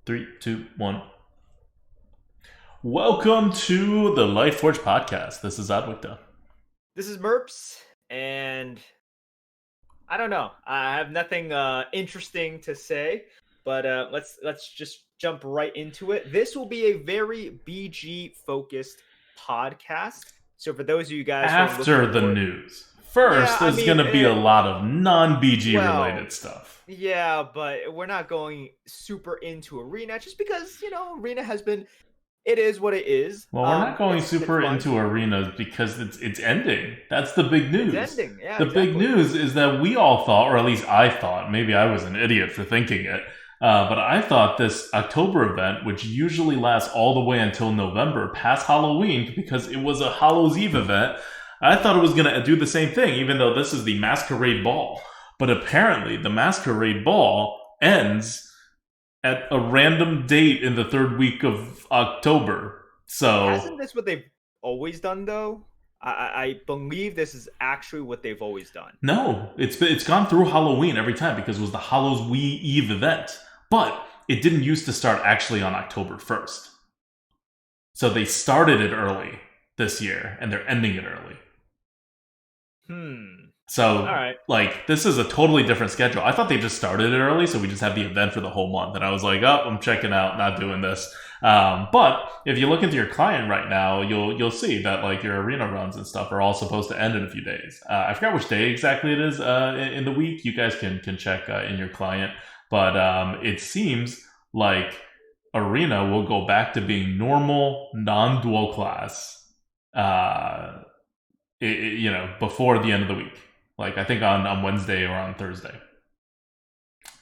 Three, two, one. Welcome to the Lightforge podcast. This is Adwicta. This is Merps, and I don't know. I have nothing interesting to say, but let's just jump right into it. This will be a very BG focused podcast. So for those of you guys who are looking After the forward, news. yeah, First, I there's mean, going to be a lot of non BG well, related stuff. yeah, but we're not going super into Arena just because Arena has been. It is what it is. Well, we're not going It's been super fun. into arenas because it's ending. That's the big It's news. ending. Yeah, The big exactly. news is that we all thought, or at least I thought, maybe I was an idiot for thinking it, but I thought this October event, which usually lasts all the way until November, past Halloween, because it was a Hallows Eve event, I thought it was going to do the same thing, even though this is the Masquerade Ball. But apparently, the Masquerade Ball ends at a random date in the third week of October. Hasn't So this what they've always done though? I believe this is actually what they've always done. no, it's gone through Halloween every time because it was the Hallows Eve event, but it didn't used to start actually on October 1st. So they started it early this year and they're ending it early. Hmm. All So, right. like, this is a totally different schedule. I thought they just started it early, so we just have the event for the whole month. And I was like, oh, I'm checking out, not doing this. But if you look into your client right now, you'll see that like your arena runs and stuff are all supposed to end in a few days. I forgot which day exactly it is in the week. You guys can check in your client, but it seems like arena will go back to being normal, non-dual class. Uh, before the end of the week. Like I think on Wednesday or on Thursday.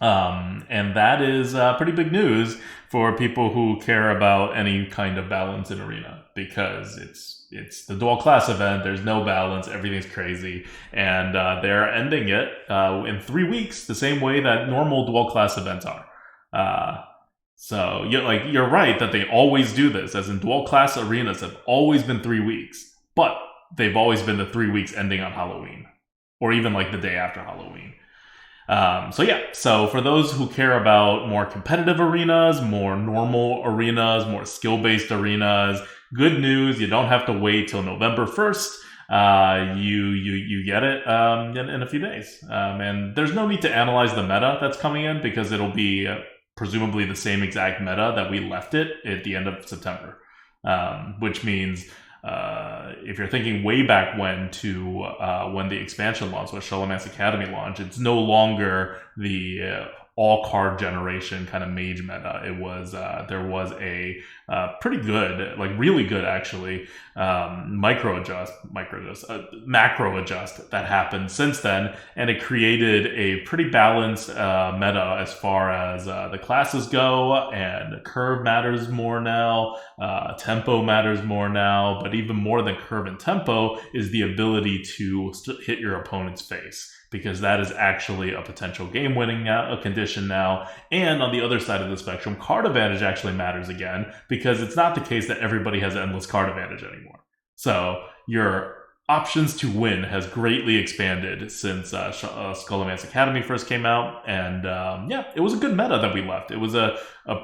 And that is pretty big news for people who care about any kind of balance in arena because it's the dual class event. There's no balance. Everything's crazy, and they're ending it in 3 weeks, the same way that normal dual class events are. Uh, so you're right that they always do this, as in dual class arenas have always been 3 weeks, but they've always been the 3 weeks ending on Halloween, or even like the day after Halloween. So for those who care about more competitive arenas, more normal arenas, more skill-based arenas, good news, you don't have to wait till November 1st. You get it in a few days. And there's no need to analyze the meta that's coming in because it'll be presumably the same exact meta that we left it at the end of September. Which means if you're thinking way back when the expansion launched, when Charlemagne's Academy launched, it's no longer the all card generation kind of mage meta. It was there was a pretty good, like really good actually, macro adjust that happened since then, and it created a pretty balanced meta as far as the classes go, and curve matters more now. Tempo matters more now, but even more than curve and tempo is the ability to hit your opponent's face, because that is actually a potential game winning condition now. And on the other side of the spectrum, card advantage actually matters again, because it's not the case that everybody has endless card advantage anymore. So your options to win has greatly expanded since Skullman's Academy first came out. And it was a good meta that we left. It was a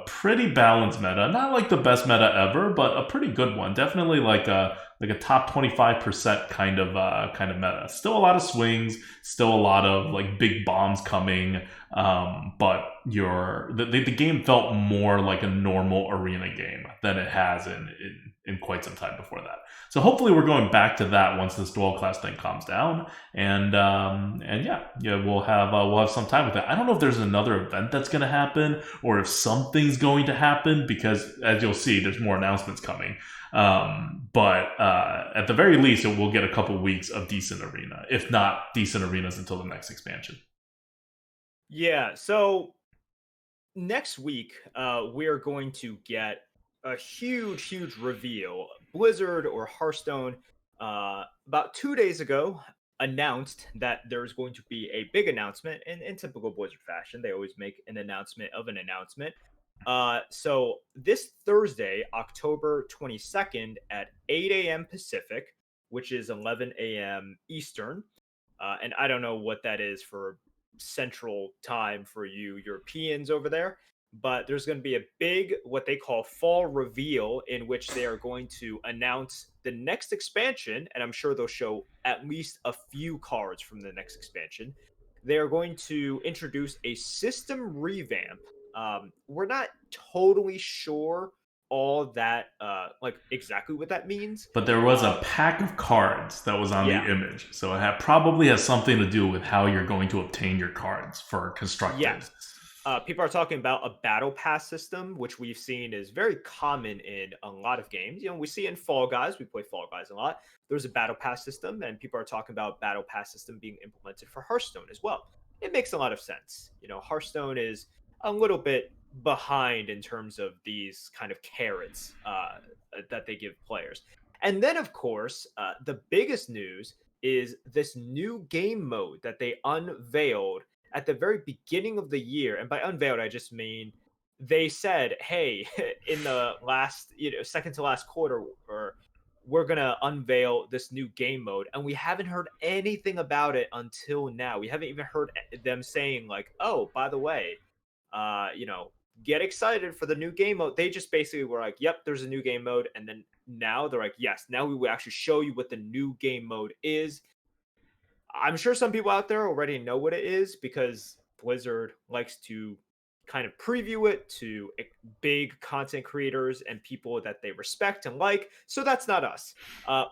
pretty balanced meta, not like the best meta ever, but a pretty good one. Definitely like a top 25% kind of meta. Still a lot of swings, still a lot of like big bombs coming, but the game felt more like a normal arena game than it has in quite some time before that. So hopefully we're going back to that once this dual class thing calms down, and we'll have some time with it. I don't know if there's another event that's going to happen or if something's going to happen, because as you'll see, there's more announcements coming. But at the very least, it will get a couple weeks of decent arena, if not decent arenas until the next expansion. Yeah. So next week, we're going to get a huge reveal. Blizzard or Hearthstone, about 2 days ago, announced that there's going to be a big announcement in typical Blizzard fashion. They always make an announcement of an announcement. So this Thursday, October 22nd at 8 a.m. Pacific, which is 11 a.m. Eastern, and I don't know what that is for Central Time for you Europeans over there. but there's going to be a big, what they call fall reveal, in which they are going to announce the next expansion. And I'm sure they'll show at least a few cards from the next expansion. They are going to introduce a system revamp. We're not totally sure all that, like exactly what that means. But there was a pack of cards that was on Yeah. the image, so it probably has something to do with how you're going to obtain your cards for constructed. Yes. People are talking about a battle pass system, which we've seen is very common in a lot of games. You know, we see in Fall Guys, we play Fall Guys a lot. There's a battle pass system, and people are talking about battle pass system being implemented for Hearthstone as well. It makes a lot of sense. You know, Hearthstone is a little bit behind in terms of these kind of carrots that they give players. And then, of course, the biggest news is this new game mode that they unveiled at the very beginning of the year. And by unveiled, I just mean they said, hey, in the last, second to last quarter, or we're going to unveil this new game mode. And we haven't heard anything about it until now. We haven't even heard them saying, like, oh, by the way, you know, get excited for the new game mode. They just basically were like, yep, there's a new game mode. And then now they're like, yes, now we will actually show you what the new game mode is. I'm sure some people out there already know what it is because Blizzard likes to kind of preview it to big content creators and people that they respect and like. So that's not us,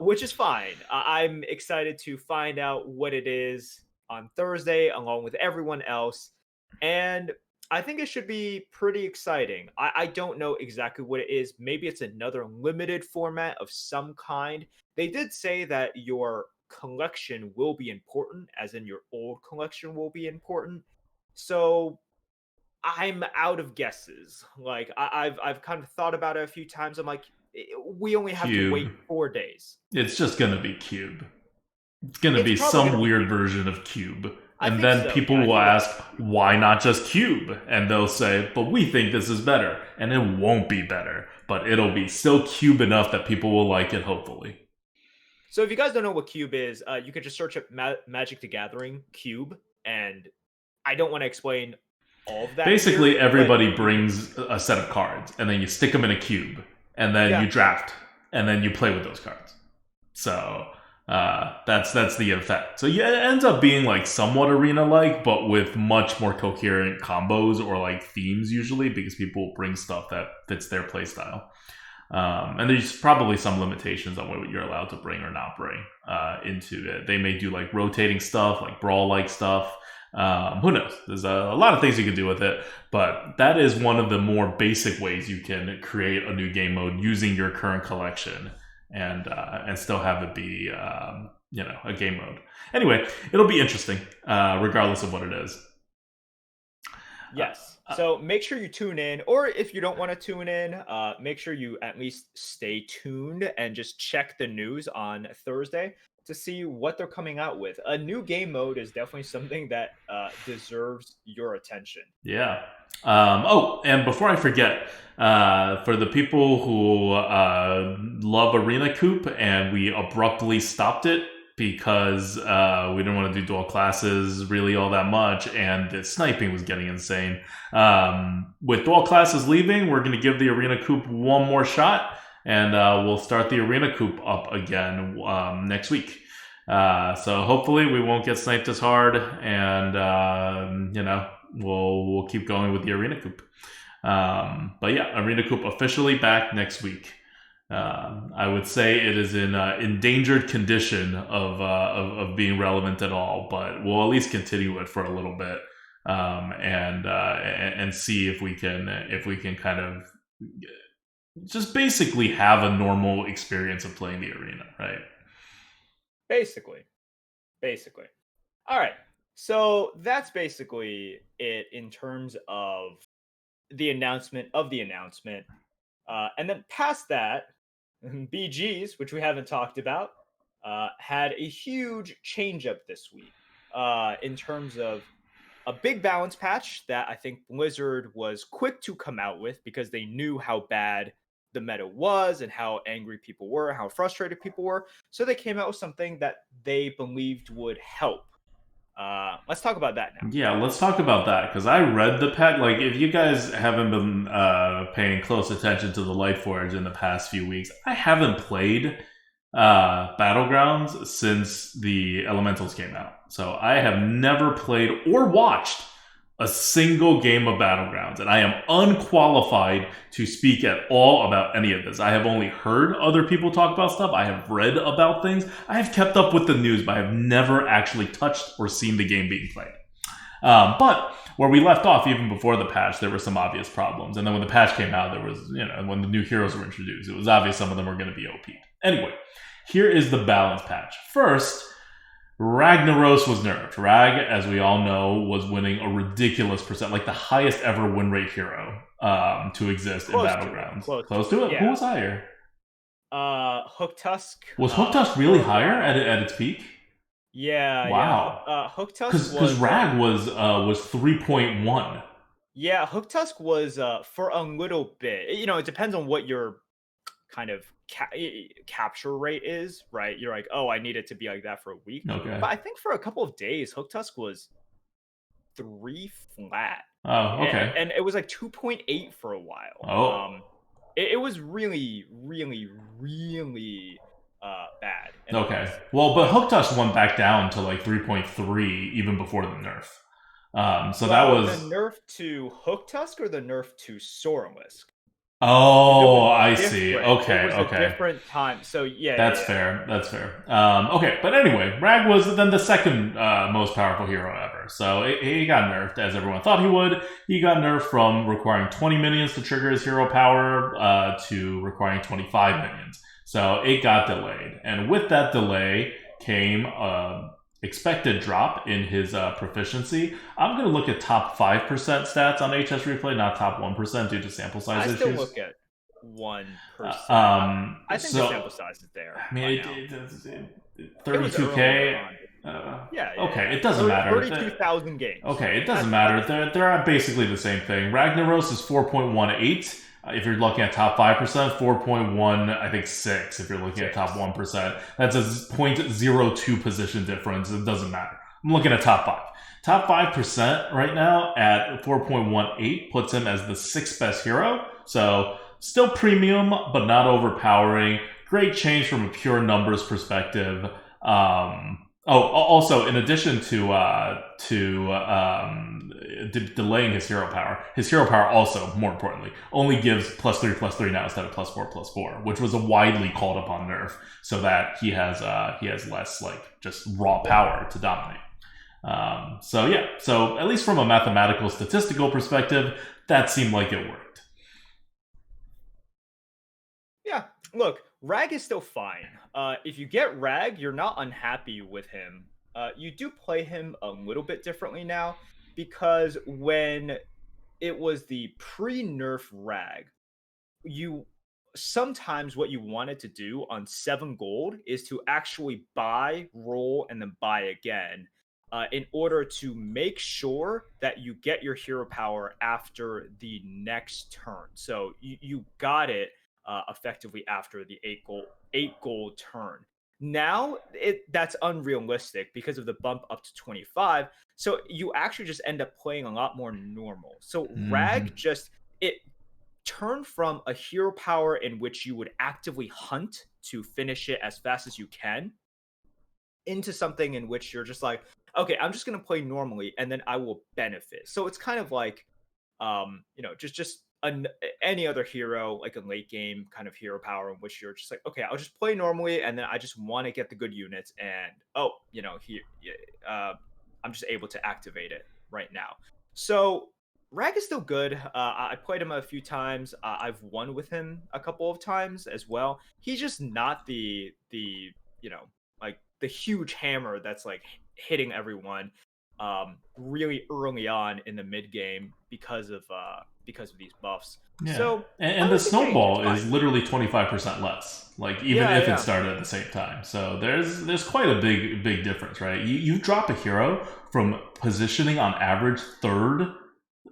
which is fine. I'm excited to find out what it is on Thursday along with everyone else. And I think it should be pretty exciting. I don't know exactly what it is. Maybe it's another limited format of some kind. They did say that your collection will be important, as in your old collection will be important. So I'm out of guesses. Like I've kind of thought about it a few times. I'm like, we only have to wait Cube. 4 days. It's just gonna be Cube. It's gonna It's be probably some gonna be weird Cube. version of Cube. I And think then so. people Yeah, I will think it'll ask, be Cube. why not just Cube? And they'll say, but we think this is better. And it won't be better. But it'll be still Cube enough that people will like it, hopefully. So if you guys don't know what Cube is, you could just search up Magic the Gathering Cube, and I don't want to explain all of that here, Basically, but everybody you can. brings a set of cards, and then you stick them in a cube, and then Yeah. you draft, and then you play with those cards. So that's the effect. So yeah, it ends up being like somewhat arena like, but with much more coherent combos or like themes usually, because people bring stuff that fits their playstyle. And there's probably some limitations on what you're allowed to bring or not bring into it. They may do like rotating stuff, like brawl-like stuff. Who knows? There's a lot of things you can do with it, but that is one of the more basic ways you can create a new game mode using your current collection and still have it be a game mode. Anyway, it'll be interesting regardless of what it is. Yes. So make sure you tune in, or if you don't want to tune in, make sure you at least stay tuned and just check the news on Thursday to see what they're coming out with. A new game mode is definitely something that deserves your attention. Yeah. And before I forget, for the people who love Arena Coop and we abruptly stopped it because we didn't want to do dual classes really all that much and the sniping was getting insane. With dual classes leaving, we're going to give the Arena Coop one more shot and we'll start the Arena Coop up again next week. So hopefully we won't get sniped as hard and, we'll keep going with the Arena Coop. But yeah, Arena Coop officially back next week. I would say it is in endangered condition of being relevant at all, but we'll at least continue it for a little bit and see if we can kind of just basically have a normal experience of playing the arena, right? Basically. All right. So that's basically it in terms of the announcement of the announcement. And then past that, BGs, which we haven't talked about, had a huge change up this week in terms of a big balance patch that I think Blizzard was quick to come out with because they knew how bad the meta was and how angry people were, how frustrated people were. So they came out with something that they believed would help. Let's talk about that now. Yeah, let's talk about that because I read the patch. Like, if you guys haven't been paying close attention to the Lightforge in the past few weeks, I haven't played Battlegrounds since the Elementals came out. So I have never played or watched a single game of Battlegrounds, and I am unqualified to speak at all about any of this. I have only heard other people talk about stuff. I have read about things. I have kept up with the news, but I have never actually touched or seen the game being played. But where we left off, even before the patch, there were some obvious problems. And then when the patch came out, there was, when the new heroes were introduced, it was obvious some of them were going to be OP. Anyway, here is the balance patch. First, Ragnaros was nerfed. Rag, as we all know, was winning a ridiculous percent, like the highest ever win rate hero to exist in Battlegrounds. Close to it? Yeah. Who was higher? Hooktusk. Was Hooktusk really higher at its peak? Yeah. Wow. Yeah. Hooktusk because Rag was 3.1. Yeah, Hooktusk was for a little bit. It depends on what your kind of capture rate is, right? You're like, oh, I need it to be like that for a week. Okay. But I think for a couple of days, Hooktusk was 3 flat. Oh, okay. And it was like 2.8 for a while. Oh. It was really, really, really bad. Okay. Well, but Hooktusk went back down to like 3.3 even before the nerf. So that was the nerf to Hooktusk or the nerf to Soralisk? Oh, I see. Okay, it was a different time. So yeah, that's fair. That's fair. Okay, but anyway, Rag was then the second most powerful hero ever. So he got nerfed as everyone thought he would. He got nerfed from requiring 20 minions to trigger his hero power to requiring 25 minions. So it got delayed, and with that delay came expected drop in his proficiency. I'm going to look at top 5% stats on HS Replay, not top 1% due to sample size issues. I still look at 1%. I think the sample size is there. I mean, 32K. Okay, it doesn't matter. 32,000 games. Okay, it doesn't matter. They're basically the same thing. Ragnaros is 4.18. If you're looking at top 5%, 4.1, I think 6 if you're looking at top 1%. That's a 0.02 position difference. It doesn't matter. I'm looking at top 5. Top 5% right now at 4.18 puts him as the 6th best hero. So still premium, but not overpowering. Great change from a pure numbers perspective. Also, in addition to delaying his hero power also, more importantly, only gives +3/+3 now instead of +4/+4, which was a widely called upon nerf, so that he has less like just raw power to dominate. So at least from a mathematical statistical perspective, that seemed like it worked. Yeah, look, Rag is still fine. If you get Rag, you're not unhappy with him. You do play him a little bit differently now, because when it was the pre-nerf Rag, sometimes what you wanted to do on 7 gold is to actually buy, roll, and then buy again in order to make sure that you get your hero power after the next turn. So you got it effectively after the 8 gold turn. Now that's unrealistic because of the bump up to 25. So you actually just end up playing a lot more normal. So Rag it turned from a hero power in which you would actively hunt to finish it as fast as you can into something in which you're just like, okay, I'm just going to play normally and then I will benefit. So it's kind of like, just any other hero, like a late game kind of hero power in which you're just like, okay, I'll just play normally and then I just want to get the good units and I'm just able to activate it right now. So Rag is still good. I played him a few times. I've won with him a couple of times as well. He's just not the like the huge hammer that's like hitting everyone really early on in the mid game because of these buffs. Yeah. So and the snowball is literally 25% less. Like even if it started at the same time. So there's quite a big difference, right? You drop a hero from positioning on average 3rd,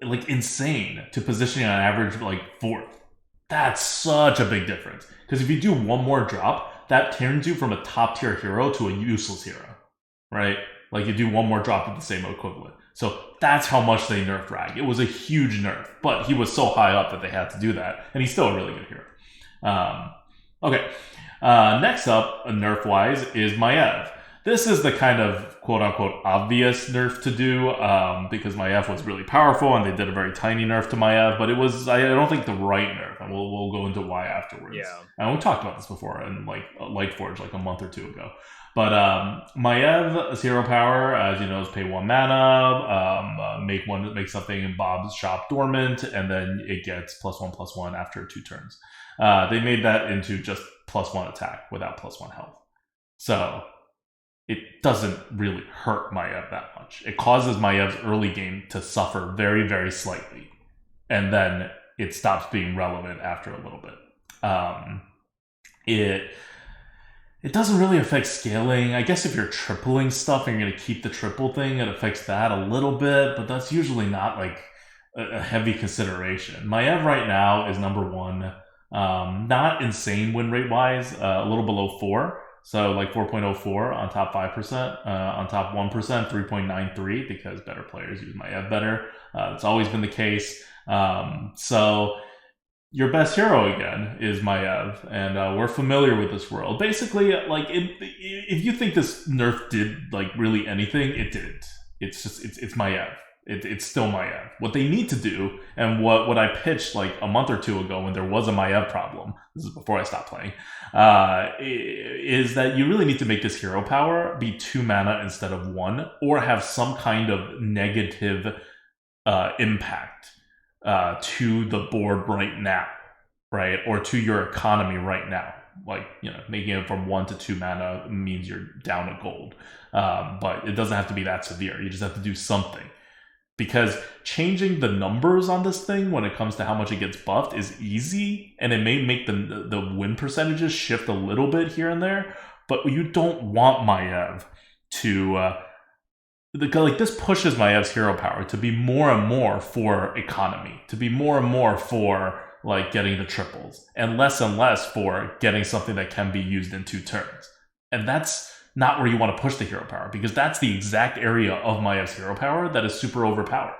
like insane, to positioning on average like 4th. That's such a big difference. Because if you do one more drop, that turns you from a top tier hero to a useless hero, right? Like you do one more drop of the same equivalent. So that's how much they nerfed Rag. It was a huge nerf, but he was so high up that they had to do that, and he's still a really good hero. Okay, next up, nerf wise, is Maiev. This is the kind of quote unquote obvious nerf to do because Maiev was really powerful and they did a very tiny nerf to Maiev, but it was, I don't think, the right nerf, and we'll go into why afterwards. Yeah. And we talked about this before in like Lightforge like a month or two ago. But Maiev, hero power, as you know, is pay 1 mana, make something in Bob's shop dormant, and then it gets +1/+1 after 2 turns. They made that into just +1 attack without +1 health. So it doesn't really hurt Maiev that much. It causes Maev's early game to suffer very, very slightly, and then it stops being relevant after a little bit. It doesn't really affect scaling. I guess if you're tripling stuff and you're going to keep the triple thing, it affects that a little bit, but that's usually not like a heavy consideration. Maiev right now is number 1. Not insane win rate wise, a little below 4. So like 4.04 on top 5%, on top 1%, 3.93 because better players use Maiev better. It's always been the case. So your best hero again is Maiev, and we're familiar with this world. Basically, like if you think this nerf did like really anything, it didn't. It's just it's Maiev. It's still Maiev. What they need to do, and what I pitched like a month or two ago when there was a Maiev problem, this is before I stopped playing, is that you really need to make this hero power be 2 mana instead of 1, or have some kind of negative impact to the board right now, right? Or to your economy right now. Like, making it from 1 to 2 mana means you're down a gold. But it doesn't have to be that severe. You just have to do something. Because changing the numbers on this thing when it comes to how much it gets buffed is easy, and it may make the win percentages shift a little bit here and there, but you don't want Maiev to... like this pushes Maev's hero power to be more and more for economy, to be more and more for like getting the triples, and less for getting something that can be used in 2 turns. And that's not where you want to push the hero power, because that's the exact area of Maev's hero power that is super overpowered.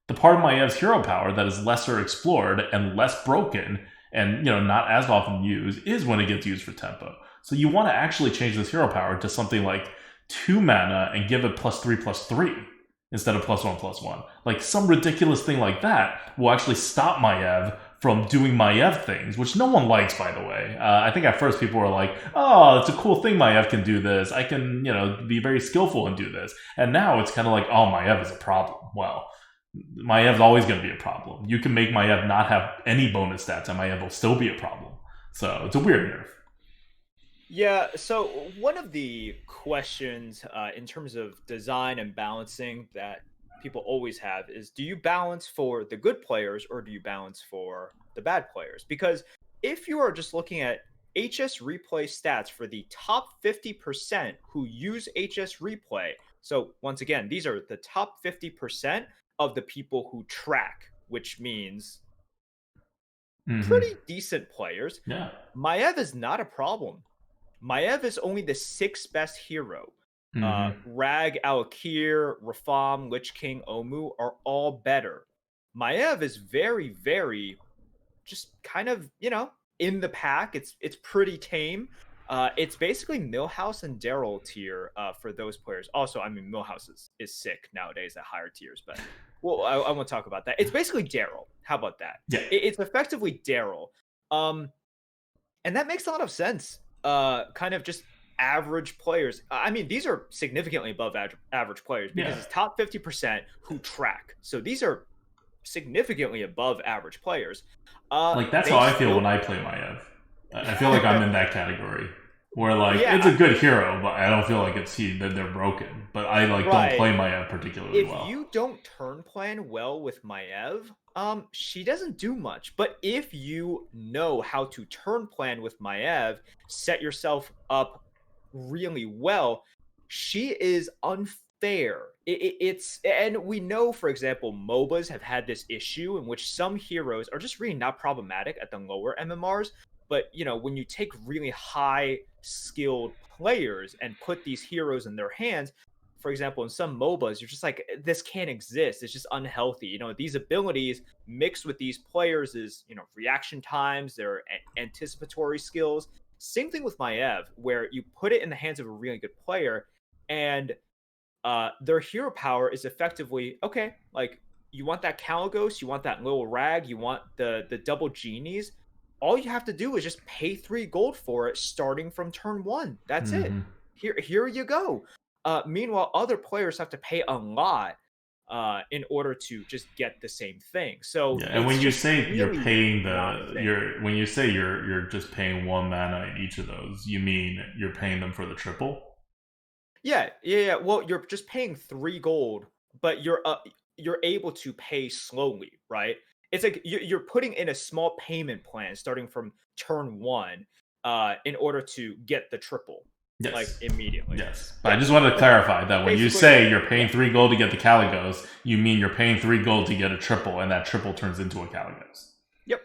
The part of Maev's hero power that is lesser explored and less broken and not as often used is when it gets used for tempo. So you want to actually change this hero power to something like 2 mana and give it +3/+3 instead of +1/+1. Like some ridiculous thing like that will actually stop Maiev from doing Maiev things, which no one likes, by the way. I think at first people were like, oh, it's a cool thing Maiev can do this. I can, be very skillful and do this. And now it's kind of like, oh, Maiev is a problem. Well, Maev's always going to be a problem. You can make Maiev not have any bonus stats and Maiev will still be a problem. So it's a weird nerf. Yeah, so one of the questions in terms of design and balancing that people always have is, do you balance for the good players or do you balance for the bad players? Because if you are just looking at HS replay stats for the top 50% who use HS replay, so once again, these are the top 50% of the people who track, which means pretty decent players. Yeah. Maiev is not a problem. Maiev is only the 6th best hero. Rag, Alakir, Rafam, Lich King, Omu are all better. Maiev is very, very just kind of, in the pack. It's pretty tame. It's basically Millhouse and Daryl tier for those players. Also, I mean, Millhouse is sick nowadays at higher tiers, but well, I won't talk about that. It's basically Daryl. How about that? Yeah. It's effectively Daryl. And that makes a lot of sense. Kind of just average players. I mean, these are significantly above average players because it's top 50% who track. So these are significantly above average players. Like that's how I feel when I play Maiev. I feel like I'm in that category where it's a good hero, but I don't feel like that they're broken. But I don't play Maiev particularly well. If you don't turn plan well with Maiev, she doesn't do much. But if you know how to turn plan with Maiev, set yourself up really well, she is unfair. And we know, for example, MOBAs have had this issue in which some heroes are just really not problematic at the lower MMRs. But, when you take really high skilled players and put these heroes in their hands, for example, in some MOBAs, you're just like, this can't exist. It's just unhealthy. These abilities mixed with these players is, reaction times, their anticipatory skills. Same thing with Maev, where you put it in the hands of a really good player, and their hero power is effectively okay. Like, you want that Caligos, you want that little rag, you want the double genies. All you have to do is just pay 3 gold for it, starting from turn 1. That's it. Mm-hmm. Here you go. Meanwhile, other players have to pay a lot in order to just get the same thing. So Yeah, and it's when you just say you're really paying not a thing. when you say you're just paying 1 mana in each of those, you mean you're paying them for the triple? Yeah. Well, you're just paying 3 gold, but you're able to pay slowly, right? It's like you're putting in a small payment plan starting from turn 1, in order to get the triple, like, Yes. immediately. Yes. But I Yeah. just wanted to Okay. clarify that when you Basically, say you're paying yeah. 3 gold to get the Caligos, you mean you're paying 3 gold to get a triple, and that triple turns into a Caligos. Yep.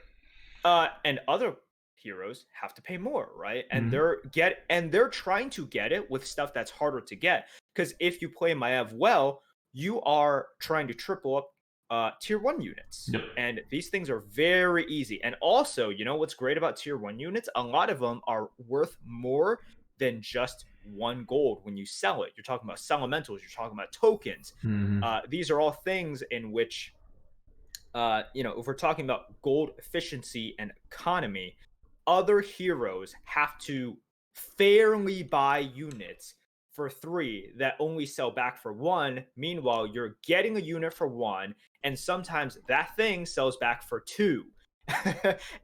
And other heroes have to pay more, right? And Mm-hmm. they're trying to get it with stuff that's harder to get. Because if you play Maev well, you are trying to triple up tier 1 units. Yep. And these things are very easy. And also, what's great about tier 1 units? A lot of them are worth more than just 1 gold when you sell it. You're talking about elementals, you're talking about tokens. Mm-hmm. These are all things in which if we're talking about gold efficiency and economy, other heroes have to fairly buy units for 3 that only sell back for 1. Meanwhile, you're getting a unit for 1, and sometimes that thing sells back for 2.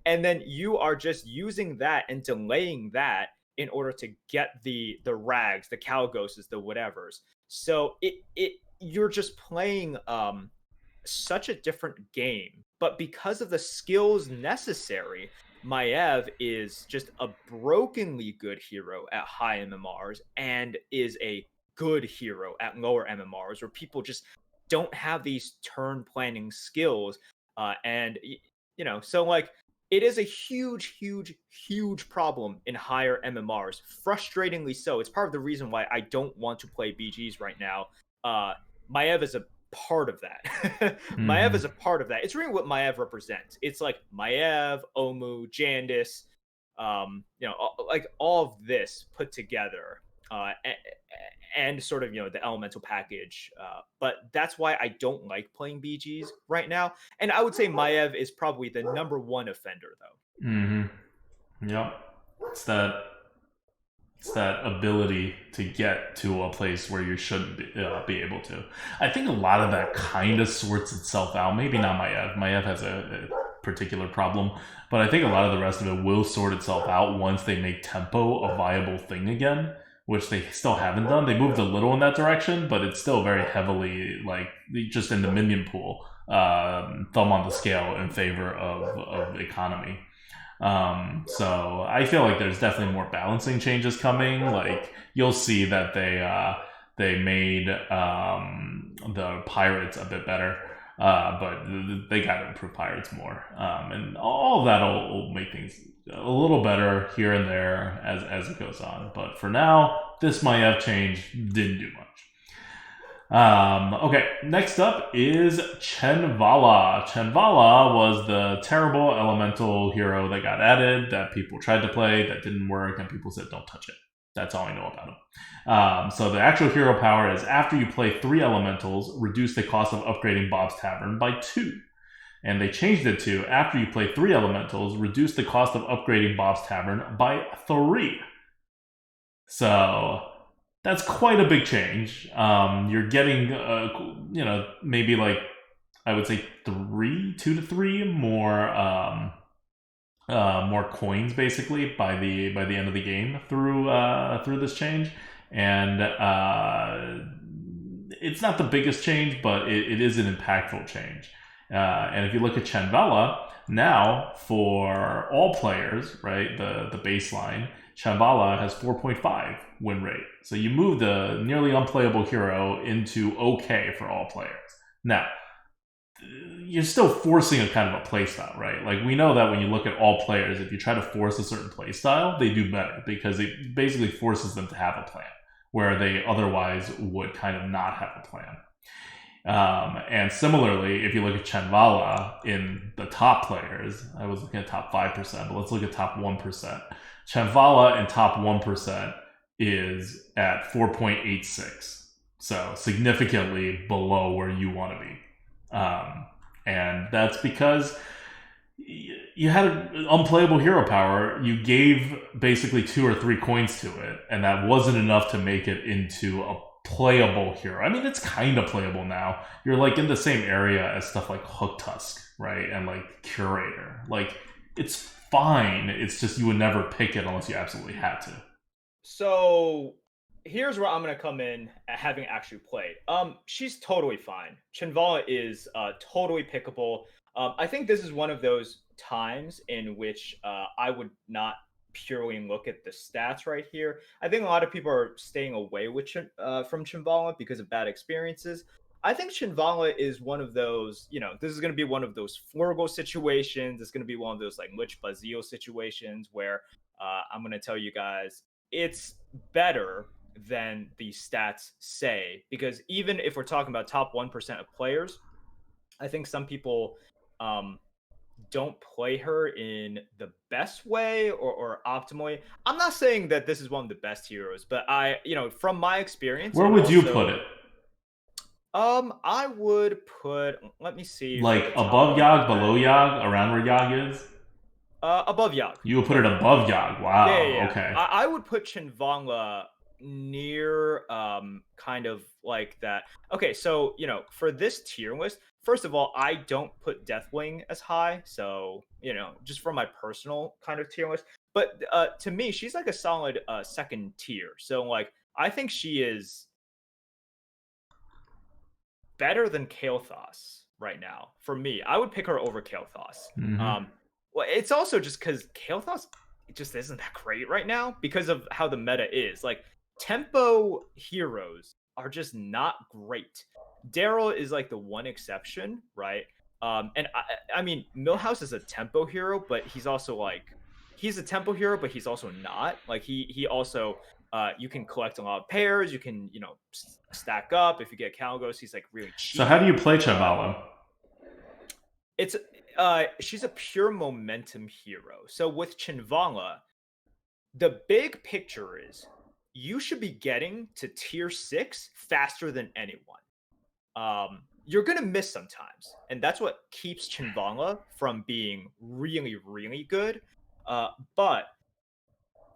And then you are just using that and delaying that in order to get the rags, the Calgoses, the whatevers. So you're just playing such a different game. But because of the skills necessary, Maev is just a brokenly good hero at high MMRs and is a good hero at lower MMRs, where people just don't have these turn planning skills. So like, it is a huge, huge, huge problem in higher MMRs. Frustratingly so. It's part of the reason why I don't want to play BGs right now. Maev is a part of that. Maev Mm-hmm. is a part of that. It's really what Maev represents. It's like Maev, Omu, Jandis, like all of this put together, and sort of the elemental package. But that's why I don't like playing BGs right now. And I would say Maev is probably the number 1 offender, though. Mm-hmm. Yep. It's that ability to get to a place where you shouldn't be able to. I think a lot of that kind of sorts itself out. Maybe not Maev. Maev has a particular problem, but I think a lot of the rest of it will sort itself out once they make tempo a viable thing again, which they still haven't done. They moved a little in that direction, but it's still very heavily like just in the minion pool, thumb on the scale in favor of economy. So I feel like there's definitely more balancing changes coming. Like, you'll see that they made the pirates a bit better, but they got to improve pirates more, and all of that will make things a little better here and there as it goes on. But for now, this Maev change didn't do much. Okay, next up is Chen Valla. Chen Valla was the terrible elemental hero that got added, that people tried to play, that didn't work, and people said don't touch it. That's all I know about him. So the actual hero power is, after you play 3 elementals, reduce the cost of upgrading Bob's Tavern by 2. And they changed it to, after you play 3 elementals, reduce the cost of upgrading Bob's Tavern by 3. So that's quite a big change. You're getting, maybe like, I would say 2 to 3 more coins basically by the end of the game through this change, and it's not the biggest change, but it is an impactful change. And if you look at Chen Valla now, for all players, right, the baseline, Chen Valla has 4.5 win rate. So you move the nearly unplayable hero into okay for all players. Now, you're still forcing a kind of a playstyle, right? Like, we know that when you look at all players, if you try to force a certain playstyle, they do better because it basically forces them to have a plan. where they otherwise would kind of not have a plan. And similarly, if you look at Chen Valla in the top players, I was looking at top 5%, but let's look at top 1%. Chen Valla in top 1% is at 4.86. So significantly below where you want to be. And that's because you had an unplayable hero power. You gave basically 2 or 3 coins to it, and that wasn't enough to make it into a playable hero. I mean, it's kind of playable now. You're like in the same area as stuff like Hook Tusk, right? And like Curator. Like, it's fine. It's just you would never pick it unless you absolutely had to. So here's where I'm gonna come in having actually played. She's totally fine. Chen Valla is totally pickable. I think this is one of those times in which I would not purely look at the stats right here. I think a lot of people are staying away with from Chen Valla because of bad experiences. I think Chen Valla is one of those, this is going to be one of those Flurgle situations. It's going to be one of those like Lich Bazio situations where I'm going to tell you guys it's better than the stats say, because even if we're talking about top 1% of players, I think some people don't play her in the best way or optimally. I'm not saying that this is one of the best heroes, but from my experience, Where would you put it? I would put. Let me see. Like above Yogg, below Yogg, around where Yogg is? Above Yogg. You would put it above Yogg. Wow. Yeah. Okay. I would put Chen Valla near kind of like that. Okay, so for this tier list, first of all, I don't put Deathwing as high, so just from my personal kind of tier list. But to me, she's like a solid second tier. So like I think she is better than Kael'thas right now. For me, I would pick her over Kael'thas. Mm-hmm. Well, it's also just because Kael'thas just isn't that great right now because of how the meta is. Like tempo heroes are just not great. Daryl is like the one exception, right? And I mean, Millhouse is a tempo hero, but he's also like he's a tempo hero, but he's also not. Like he also you can collect a lot of pairs. You can stack up. If you get Calgos, he's like really cheap. So how do you play Chen Valla? It's she's a pure momentum hero. So with Chen Valla, the big picture is you should be getting to tier 6 faster than anyone. You're gonna miss sometimes, and that's what keeps Chen Valla from being really, really good. But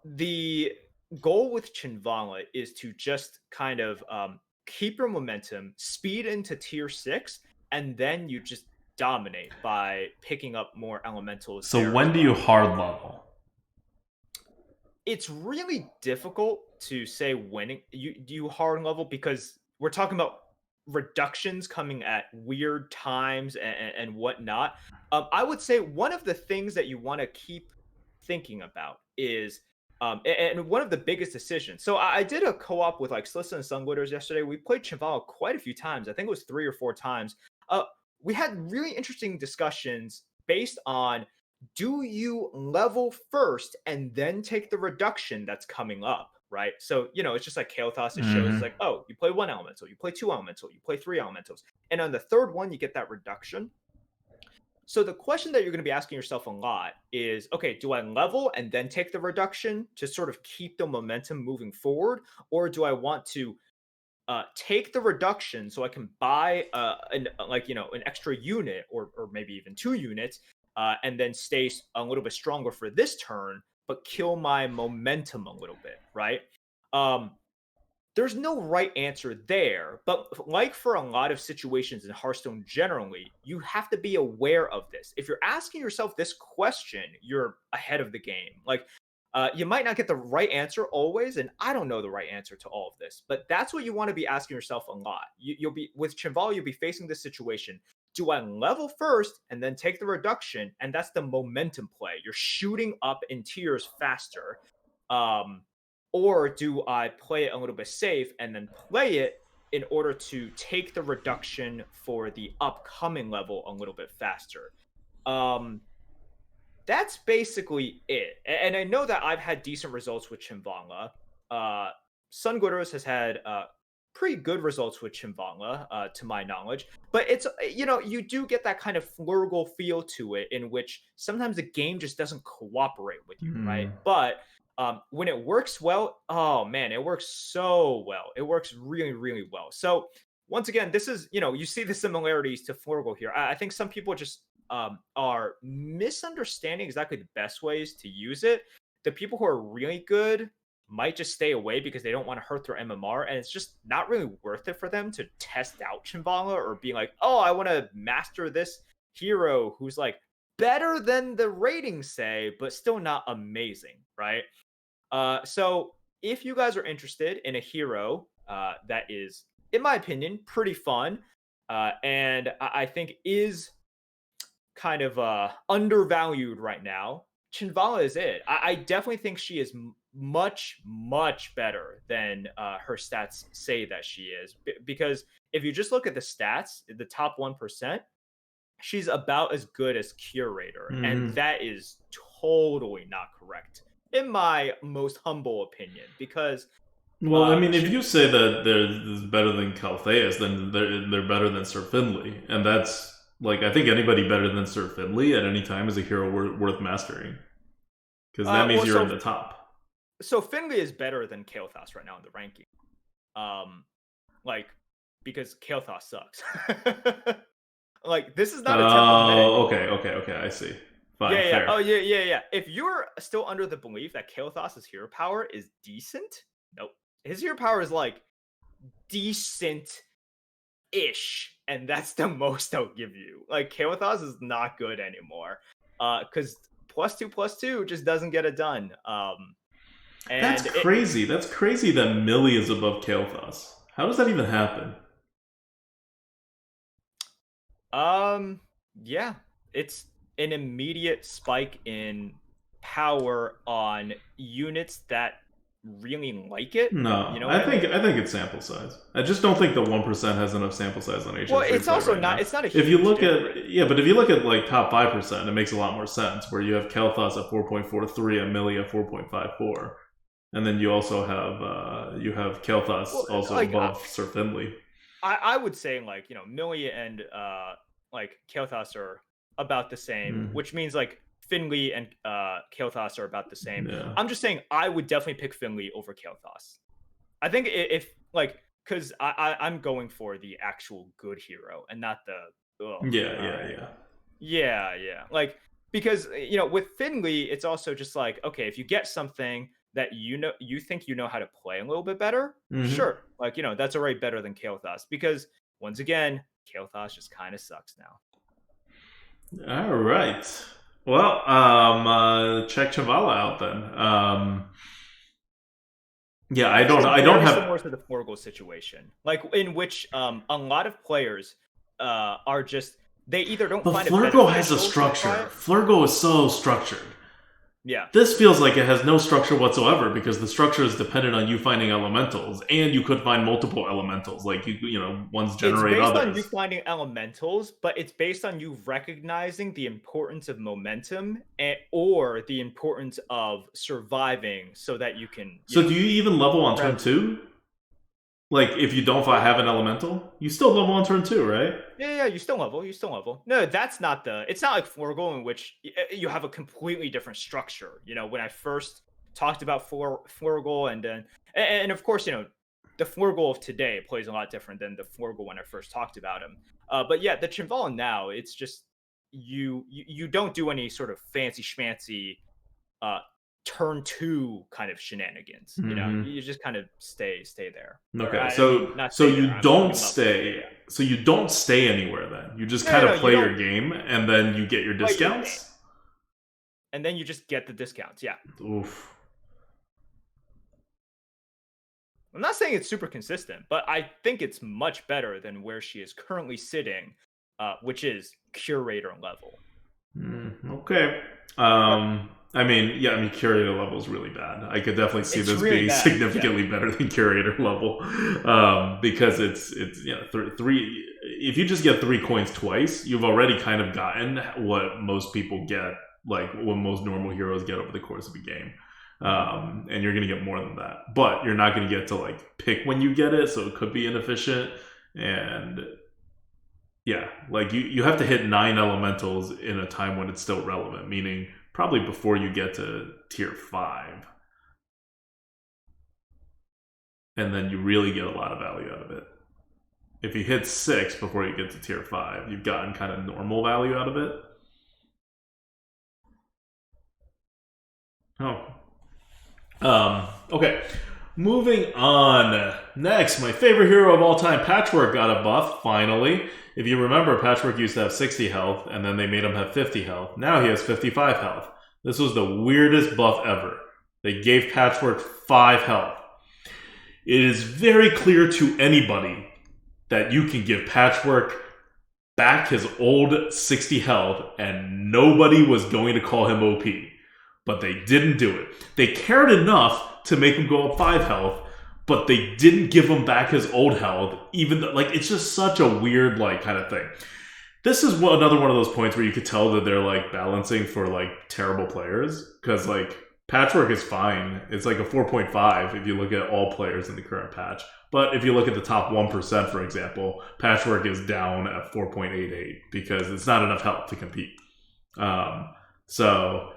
the goal with Chen Valla is to just kind of keep your momentum, speed into tier 6, and then you just dominate by picking up more elementals. So when do you hard level? It's really difficult to say when you hard level because we're talking about reductions coming at weird times and whatnot. I would say one of the things that you want to keep thinking about is and one of the biggest decisions. So I did a co-op with like Slissa and Sunglitters yesterday. We played Chen Valla quite a few times. I think it was 3 or 4 times. We had really interesting discussions based on, do you level first and then take the reduction that's coming up, right? So, it's just like Kael'thas. It shows like, oh, you play 1 elemental, you play 2 elemental, you play 3 elementals. And on the third one, you get that reduction. So the question that you're going to be asking yourself a lot is, okay, do I level and then take the reduction to sort of keep the momentum moving forward? Or do I want to take the reduction so I can buy an extra unit or maybe even 2 units and then stay a little bit stronger for this turn, but kill my momentum a little bit, right? There's no right answer there, but like for a lot of situations in Hearthstone generally, you have to be aware of this. If you're asking yourself this question, you're ahead of the game. Like, you might not get the right answer always, and I don't know the right answer to all of this, but that's what you want to be asking yourself a lot. You'll be with Chen Valla, you'll be facing this situation. Do I level first and then take the reduction? And that's the momentum play. You're shooting up in tiers faster. Or do I play it a little bit safe and then play it in order to take the reduction for the upcoming level a little bit faster? That's basically it. And I know that I've had decent results with Chen Valla. Sunglitters has had pretty good results with Chen Valla, to my knowledge. But it's, you do get that kind of Flurgle feel to it, in which sometimes the game just doesn't cooperate with you, right? But when it works well, oh man, it works so well. It works really, really well. So once again, this is, you see the similarities to Flurgle here. I think some people just are misunderstanding exactly the best ways to use it. The people who are really good might just stay away because they don't want to hurt their MMR, and it's just not really worth it for them to test out Chen Valla or be like, oh, I want to master this hero who's like better than the ratings say, but still not amazing, right? So if you guys are interested in a hero that is, in my opinion, pretty fun, and I think is kind of undervalued right now, Chen Valla is it. I definitely think she is much, much better than her stats say that she is. Because if you just look at the stats, the top 1%, she's about as good as Curator. And that is totally not correct, in my most humble opinion. Because well, I mean, if you say that they're better than Caltheus, then they're better than Sir Finley, and that's like, I think anybody better than Sir Finley at any time is a hero worth mastering, because that means you're in the top. So Finley is better than Kael'thas right now in the ranking, because Kael'thas sucks. Like, this is not a temple meta. Okay, I see. Fine, yeah. fair. Oh, yeah. If you're still under the belief that Kael'thas's hero power is decent, nope. His hero power is like decent-ish, and that's the most I'll give you. Like, Kael'thas is not good anymore, because +2/+2 just doesn't get it done. And that's crazy. That's crazy that Millie is above Kael'thas. How does that even happen? Yeah, it's an immediate spike in power on units that really like it. No, I think it's sample size. I just don't think the 1% has enough sample size on HF. Well, it's also right not. Now. It's not a huge if you look difference. but if you look at like top 5%, it makes a lot more sense. Where you have Kael'thas at 4.43 and Millie at 4.54, and then you also have Kael'thas also above Sir Finley. I would say like Millie and like Kael'thas are about the same, which means like Finley and Kael'thas are about the same. Yeah. I'm just saying I would definitely pick Finley over Kael'thas. I think if like, because I'm going for the actual good hero and not the yeah. Like, because with Finley, it's also just like, okay, if you get something that you think you know how to play a little bit better, sure, like that's already better than Kael'thas, because once again, Kael'thas just kind of sucks now. All right. Well, check Chen Valla out then. Yeah, I don't have similar to the Flurgle situation, like in which a lot of players are just, they either don't find it. Flurgle has a structure. Flurgle is so structured. Yeah. This feels like it has no structure whatsoever, because the structure is dependent on you finding elementals, and you could find multiple elementals, like ones generate others. It's based on you finding elementals, but it's based on you recognizing the importance of momentum or the importance of surviving, so that you can. So do you even level on turn 2? Like, if you don't have an elemental, you still level on turn 2, right? Yeah, you still level. No, that's not it's not like Flurgle, in which you have a completely different structure. When I first talked about Flurgle, and of course, the Flurgle of today plays a lot different than the Flurgle when I first talked about him. But yeah, the Chen Valla now, it's just, you don't do any sort of fancy schmancy turn 2 kind of shenanigans. You just kind of stay there. Okay, so you don't stay anywhere then. You just kind of play your game, and then you get your discounts. And then you just get the discounts. Yeah. Oof. I'm not saying it's super consistent, but I think it's much better than where she is currently sitting, which is Curator level. Okay. Curator level is really bad. I could definitely see this being significantly better than Curator level, because it's three. If you just get 3 coins twice, you've already kind of gotten what most people get, like what most normal heroes get over the course of a game. And you're going to get more than that. But you're not going to get to like pick when you get it, so it could be inefficient. And yeah, like you have to hit 9 elementals in a time when it's still relevant, meaning probably before you get to tier 5. And then you really get a lot of value out of it. If you hit 6 before you get to tier 5, you've gotten kind of normal value out of it. Okay. Moving on. Next, my favorite hero of all time, Patchwork, got a buff, finally. If you remember, Patchwork used to have 60 health, and then they made him have 50 health. Now he has 55 health. This was the weirdest buff ever. They gave Patchwork 5 health. It is very clear to anybody that you can give Patchwork back his old 60 health, and nobody was going to call him OP. But they didn't do it. They cared enough to make him go up 5 health, but they didn't give him back his old health, even though, like, it's just such a weird, like, kind of thing. This is another one of those points where you could tell that they're, like, balancing for, like, terrible players, because, like, Patchwork is fine. It's like a 4.5 if you look at all players in the current patch. But if you look at the top 1%, for example, Patchwork is down at 4.88 because it's not enough health to compete. So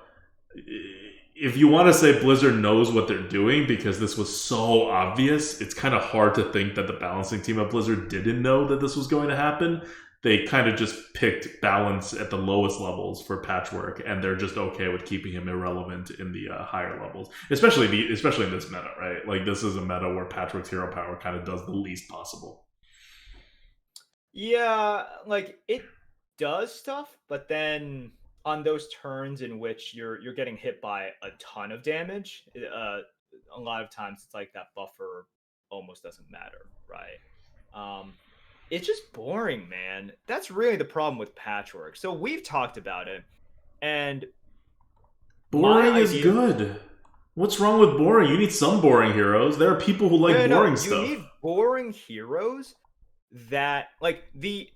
if you want to say Blizzard knows what they're doing because this was so obvious, it's kind of hard to think that the balancing team at Blizzard didn't know that this was going to happen. They kind of just picked balance at the lowest levels for Patchwork, and they're just okay with keeping him irrelevant in the higher levels, especially in this meta, right? Like, this is a meta where Patchwork's hero power kind of does the least possible. Yeah, like, it does stuff, but then on those turns in which you're getting hit by a ton of damage, a lot of times it's like that buffer almost doesn't matter, right? It's just boring, man. That's really the problem with Patchwork. So we've talked about it, and boring is good. What's wrong with boring? You need some boring heroes. There are people who like boring stuff. You need boring heroes that, like, the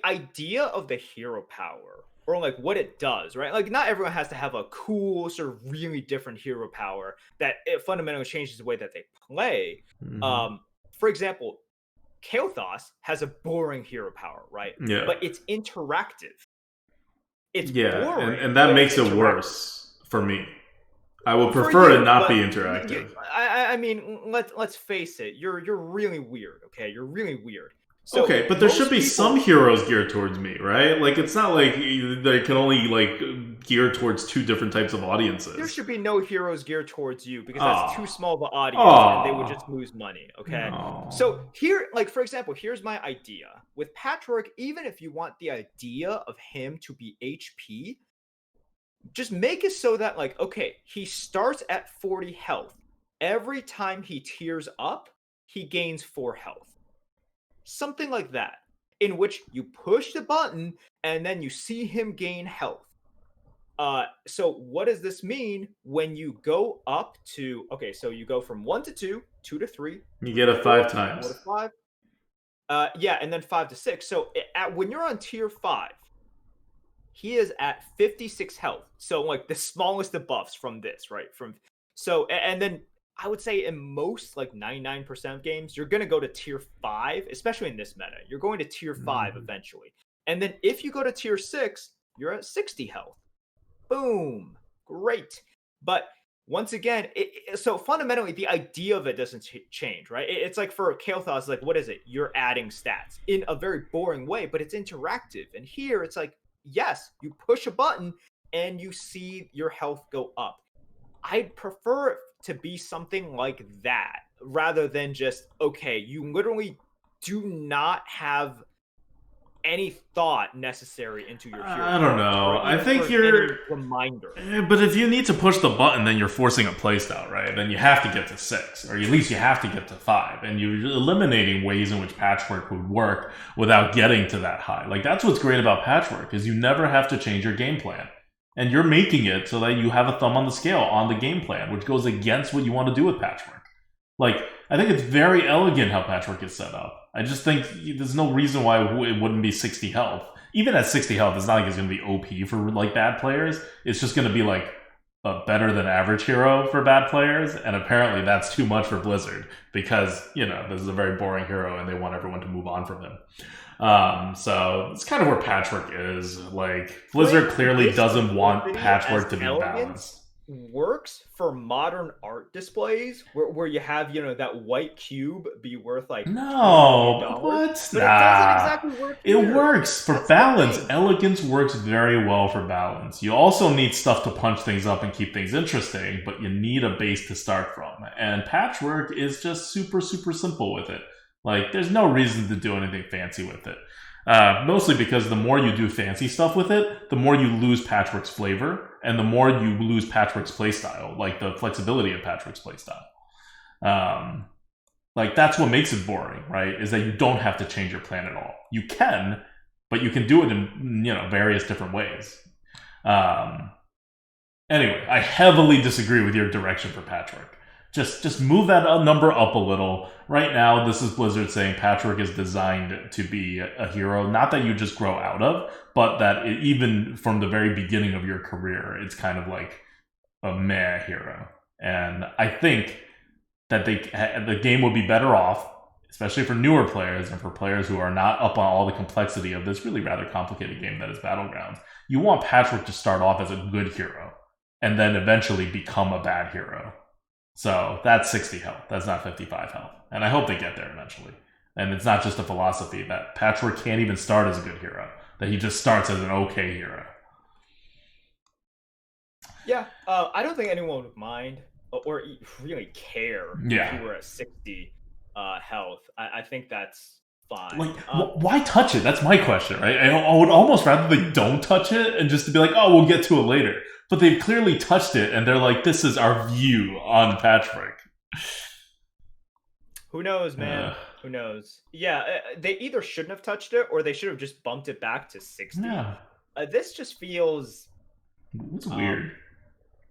idea of the hero power, or like what it does, right? Like, not everyone has to have a cool, sort of really different hero power that it fundamentally changes the way that they play. Mm-hmm. For example, Kael'thas has a boring hero power, right? Yeah. But it's interactive. It's boring, and that makes it worse for me. I would prefer it not be interactive. I mean, let's face it. You're really weird. Okay, you're really weird. So okay, but there should be some heroes geared towards me, right? Like, it's not like they can only, like, gear towards 2 different types of audiences. There should be no heroes geared towards you because that's too small of an audience and they would just lose money, okay? So here, like, for example, here's my idea. With Patchwork, even if you want the idea of him to be HP, just make it so that, like, okay, he starts at 40 health. Every time he tiers up, he gains 4 health. Something like that, in which you push the button and then you see him gain health. So what does this mean when you go up to, okay, so you go from 1 to 2, 2 to 3. You get it 5 times. 4 to 5. Yeah, and then 5 to 6. So when you're on tier 5, he is at 56 health. So, like, the smallest of buffs from this, right? And then I would say in most, like, 99% of games, you're going to go to tier 5, especially in this meta. You're going to tier 5 eventually. And then if you go to tier 6, you're at 60 health. Boom. Great. But once again, so fundamentally, the idea of it doesn't change, right? It's like for Kael'thas, like, what is it? You're adding stats in a very boring way, but it's interactive. And here, it's like, yes, you push a button and you see your health go up. I'd prefer it to be something like that rather than just, okay, you literally do not have any thought necessary into your hero. I don't know. I think you're reminder. But if you need to push the button, then you're forcing a playstyle, right? Then you have to get to 6, or at least you have to get to 5, and you're eliminating ways in which Patchwork would work without getting to that high. Like, that's what's great about Patchwork, is you never have to change your game plan. And you're making it so that you have a thumb on the scale on the game plan, which goes against what you want to do with Patchwork. Like, I think it's very elegant how Patchwork is set up. I just think there's no reason why it wouldn't be 60 health. Even at 60 health, it's not like it's going to be OP for, like, bad players. It's just going to be, like, a better than average hero for bad players, and apparently that's too much for Blizzard because this is a very boring hero and they want everyone to move on from him. So it's kind of where Patchwork is. Like Blizzard clearly doesn't want Patchwork to be balanced. Works for modern art displays where you have that white cube be worth like no, what? But it doesn't exactly work here. It works for balance. Elegance works very well for balance. You also need stuff to punch things up and keep things interesting, but you need a base to start from. And Patchwork is just super, super simple with it. Like, there's no reason to do anything fancy with it. Mostly because the more you do fancy stuff with it, the more you lose Patchwork's flavor, and the more you lose Patchwork's playstyle, like the flexibility of Patchwork's playstyle. Like, that's what makes it boring, right? Is that you don't have to change your plan at all. You can, but you can do it in various different ways. Anyway, I heavily disagree with your direction for Patchwork. Just move that number up a little. Right now, this is Blizzard saying Patchwork is designed to be a hero, not that you just grow out of, but that even from the very beginning of your career, it's kind of like a meh hero. And I think that the game would be better off, especially for newer players and for players who are not up on all the complexity of this really rather complicated game that is Battlegrounds. You want Patchwork to start off as a good hero and then eventually become a bad hero. So that's 60 health. That's not 55 health. And I hope they get there eventually. And it's not just a philosophy that Patchwork can't even start as a good hero, that he just starts as an okay hero. Yeah, I don't think anyone would mind or really care if you were at 60 health. I think that's fine. Like, why touch it? That's my question, right? I would almost rather they don't touch it and just to be like, oh, we'll get to it later. But they've clearly touched it, and they're like, this is our view on Patchwork. Who knows, man? Who knows? Yeah, they either shouldn't have touched it, or they should have just bumped it back to 60. Yeah. This just feels... It's weird.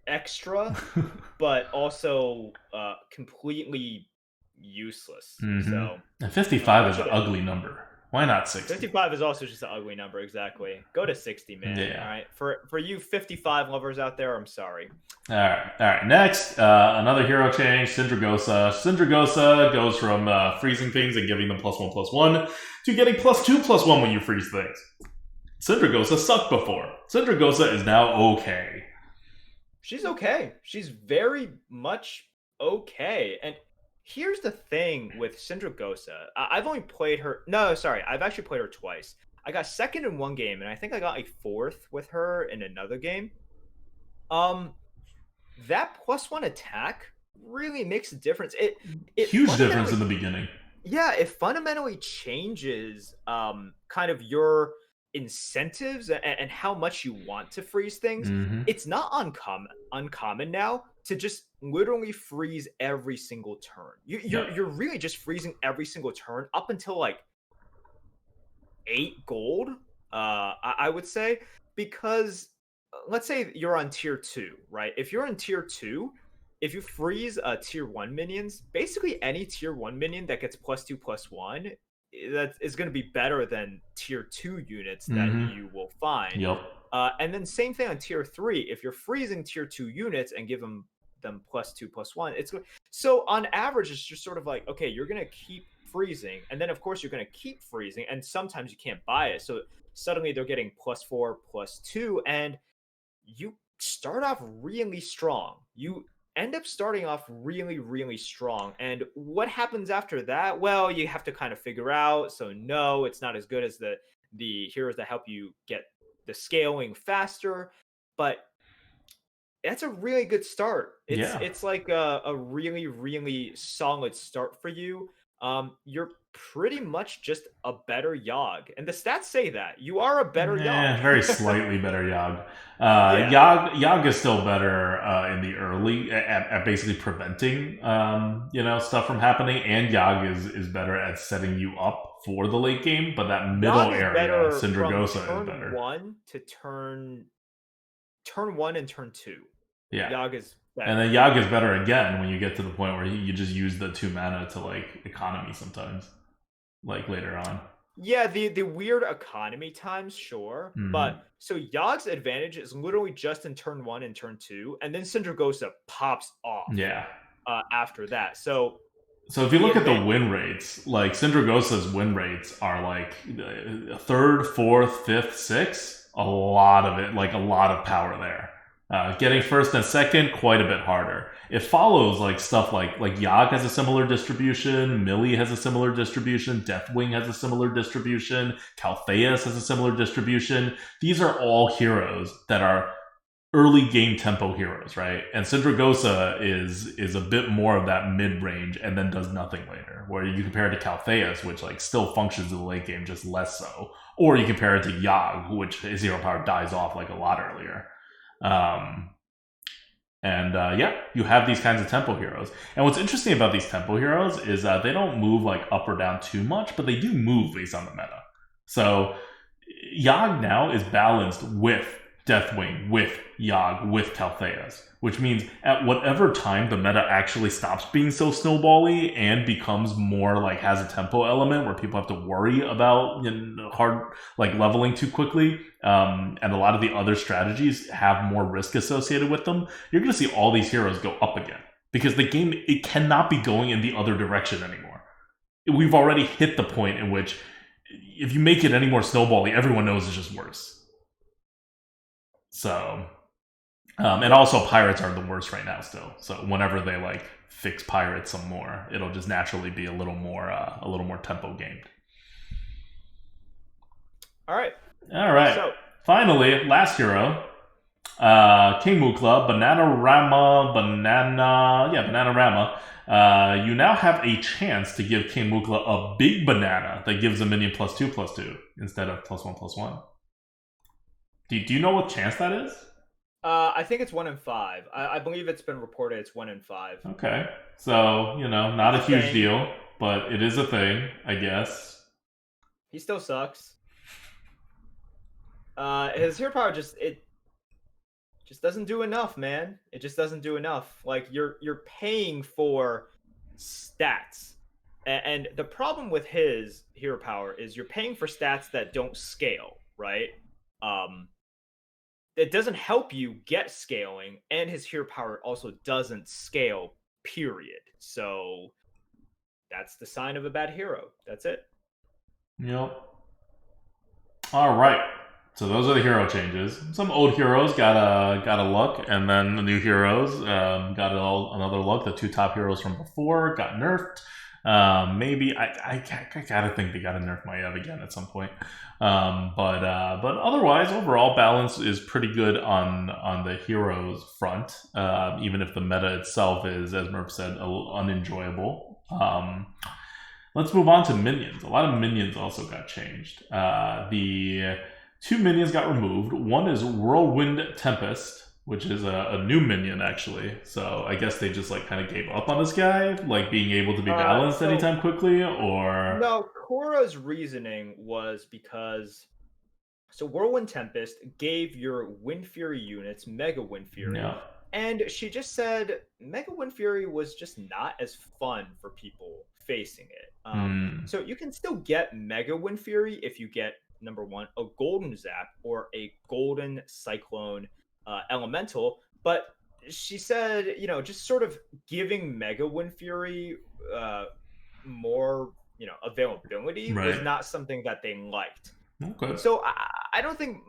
Extra, but also completely useless. Mm-hmm. So and 55 is an ugly number. Why not 60? 55 is also just an ugly number, exactly. Go to 60, man. Yeah. All right. For you 55 lovers out there, I'm sorry. All right. Next, another hero change, Syndragosa. Syndragosa goes from freezing things and giving them +1/+1 to getting +2/+1 when you freeze things. Syndragosa sucked before. Syndragosa is now okay. She's okay. She's very much okay. And here's the thing with Syndragosa. I've only played her... No, sorry. I've actually played her twice. I got second in one game, and I think I got like fourth with her in another game. That +1 attack really makes a difference. It huge difference in the beginning. Yeah, it fundamentally changes kind of your incentives and how much you want to freeze things. Mm-hmm. It's not uncommon now to just literally freeze every single turn. You're really just freezing every single turn up until like 8 gold, I would say, because let's say you're on tier 2, right? If you're in tier 2, if you freeze tier 1 minions, basically any tier 1 minion that gets +2/+1, that is going to be better than tier 2 units that you will find. Yep. And then same thing on tier 3. If you're freezing tier 2 units and give them +2/+1, it's so on average it's just sort of like, okay, you're going to keep freezing, and then of course you're going to keep freezing, and sometimes you can't buy it, so suddenly they're getting +4/+2, and you start off really strong. You end up starting off really, really strong. And what happens after that? Well, you have to kind of figure out. So no, it's not as good as the heroes that help you get the scaling faster, but that's a really good start. It's like a really, really solid start for you. You're pretty much just a better Yogg, and the stats say that you are a better Yogg. Very slightly better Yogg. Yogg is still better in the early at basically preventing stuff from happening, and Yogg is better at setting you up for the late game. But that middle area, Syndragosa is better. Turn 1 and turn 2. Yeah, Yogg is better. And then Yogg is better again when you get to the point where you just use the 2 mana to like economy sometimes, like later on. Yeah, the weird economy times, sure. Hmm. But so Yog's advantage is literally just in turn 1 and turn 2, and then Syndragosa pops off Yeah. after that. So So if you the look at the advantage. win rates, like Syndragosa's win rates are like third, fourth, fifth, sixth. A lot of it, like a lot of power there. Getting Yeah. first and second, quite a bit harder. It follows like stuff like Yogg has a similar distribution, Millie has a similar distribution, Deathwing has a similar distribution, Caltheus has a similar distribution. These are all heroes that are early game tempo heroes, right? And Syndragosa is a bit more of that mid range and then does nothing later. Where you compare it to Caltheus, which like still functions in the late game, just less so. Or you compare it to Yogg, which his hero power dies off like a lot earlier. Um, yeah, you have these kinds of tempo heroes. And what's interesting about these tempo heroes is that they don't move like up or down too much, but they do move based on the meta. So Yogg now is balanced with Deathwing, with Yogg, with Caltheus, which means at whatever time the meta actually stops being so snowbally and becomes more like has a tempo element where people have to worry about hard like leveling too quickly, and a lot of the other strategies have more risk associated with them, you're going to see all these heroes go up again because the game it cannot be going in the other direction anymore. We've already hit the point in which if you make it any more snowbally, everyone knows it's just worse. So, and Yeah. also pirates are the worst right now still. So whenever they like fix pirates some more, it'll just naturally be a little more tempo gamed. All right. All right, So finally, last hero, King Mukla, Banana Rama. You now have a chance to give King Mukla a big banana that gives a minion +2/+2 instead of +1/+1. Do you know what chance that is? I think it's 1 in 5. I believe it's been reported it's 1 in 5. Okay. So, not It's a a huge thing. deal, but it is a thing, I guess. He still sucks. His hero power just doesn't do enough, man. It just doesn't do enough. Like you're paying for stats. And the problem with his hero power is you're paying for stats that don't scale, right? Um it doesn't help you get scaling, and his hero power also doesn't scale, period. So that's the sign of a bad hero. That's it. Yep. All right. So those are the hero changes. Some old heroes got a look, and then the new heroes got another look. The two top heroes from before got nerfed. Maybe I gotta think they gotta nerf Maiev again at some point. But otherwise, overall balance is pretty good on the heroes front. Even if the meta itself is, as Murph said, a little unenjoyable. Let's move on to minions. A lot of minions also got changed. The two minions got removed. One is Whirlwind Tempest, which is a new minion actually. So I guess they just like kind of gave up on this guy, like being able to be balanced So anytime quickly, or no, Cora's reasoning was because so Whirlwind Tempest gave your Wind Fury units Mega Wind Fury, yeah. and she just said Mega Wind Fury was just not as fun for people facing it. Hmm. So you can still get Mega Wind Fury if you get number one a Golden Zap or a Golden Cyclone Elemental, but she said just sort of giving Mega Wind Fury more availability was Right. not something that they liked. Okay. So I don't think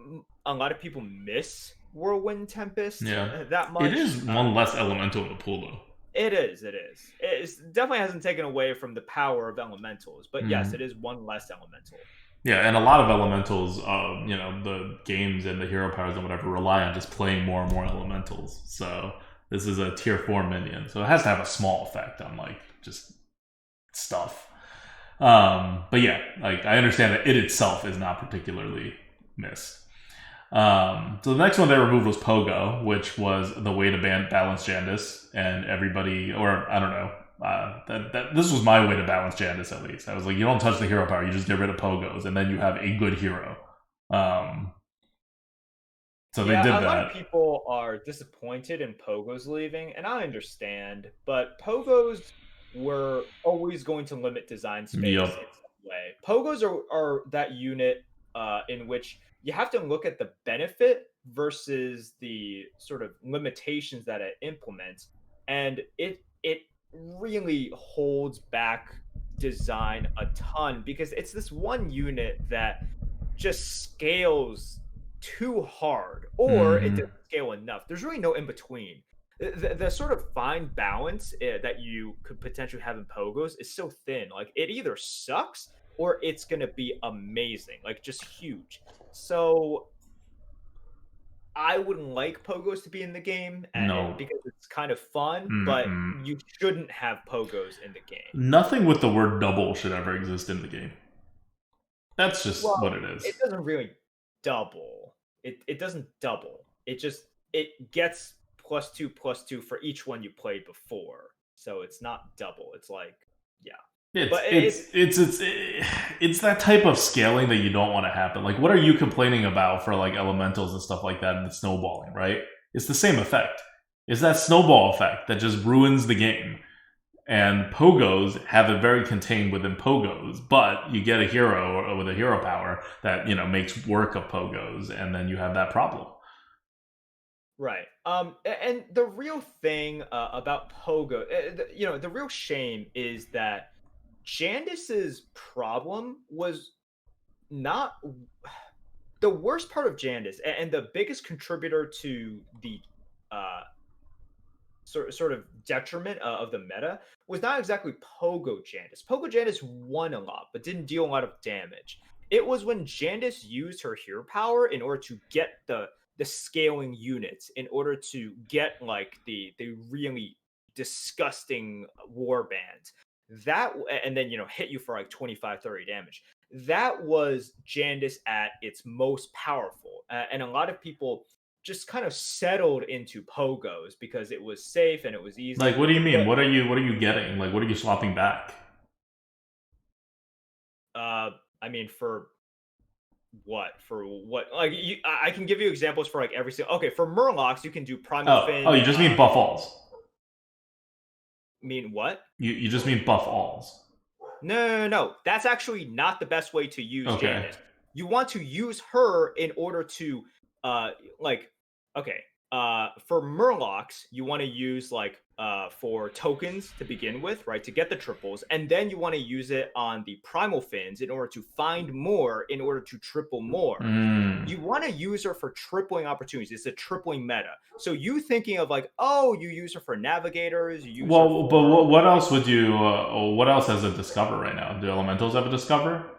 a lot of people miss Whirlwind Tempest Yeah. that It much. is one less elemental in the pool though. It is. It is. It definitely hasn't taken away from the power of elementals, but yes, Hmm. it is one less elemental. Yeah, and a lot of elementals, the games and the hero powers and whatever rely on just playing more and more elementals. So this is a tier 4 minion, so it has to have a small effect on like just stuff. But yeah, like I understand that it itself is not particularly missed. So the next one they removed was Pogo, which was the way to balance Jandis, and everybody, or I don't know, this was my way to balance Jandis at least. I was like, you don't touch the hero power, you just get rid of Pogos, and then you have a good hero. Um, so they did Yeah, a lot of that. people are disappointed in Pogos leaving, and I understand, but Pogos were always going to limit design space Yep. in some way. way. Pogos are that unit in which you have to look at the benefit versus the sort of limitations that it implements, and it really holds back design a ton because it's this one unit that just scales too hard or it Mm-hmm. doesn't scale enough. There's really no in between. The sort of fine balance that you could potentially have in pogos is so thin. Like it either sucks or it's going to be amazing, like just huge. So I wouldn't like pogos to be in the game No. because it's kind of fun, but Mm-mm. you shouldn't have pogos in the game. Nothing with the word double should ever exist in the game. That's just what Well, it it is. doesn't really double. It doesn't double. It gets +2/+2 for each one you played before. So it's not double. It's like yeah. It's But it's it's it's it's it's that type of scaling that you don't want to happen. Like, what are you complaining about for like elementals and stuff like that and the snowballing, right? It's the same effect. It's that snowball effect that just ruins the game. And pogos have it very contained within pogos, but you get a hero with a hero power that makes work of pogos, and then you have that problem. right. And the real thing about Pogo, the real shame is that Jandis's problem was not the worst part of Jandis, and the biggest contributor to the uh, sort of detriment of the meta was not exactly Pogo Jandis. Pogo Jandis won a lot, but didn't deal a lot of damage. It was when Jandis used her hero power in order to get the scaling units, in order to get like the really disgusting war bands that, and then hit you for like 25-30 damage. That was Jandis at its most powerful, and a lot of people just kind of settled into pogos because it was safe and it was Like, easy. what do you mean? But What are you getting? Like, what are you swapping back? I mean, for what? For what? Like, I can give you examples for like every single. Okay, for Murlocs, you can do Primal Oh, Fin. you just mean buff alls. Mean what? You just mean buff alls. No. That's actually not the best way to use Okay. Jandis. You want to use her in order to, like, okay, for Murlocs, you want to use like for tokens to begin with, right, to get the triples, and then you want to use it on the Primal Fins in order to find more, in order to triple more. Mm. You want to use her for tripling opportunities. It's a tripling meta. So you thinking of like, oh, you use her for navigators, you use her Well, but for what else would you? What else has a discover right now? Do elementals have a discover?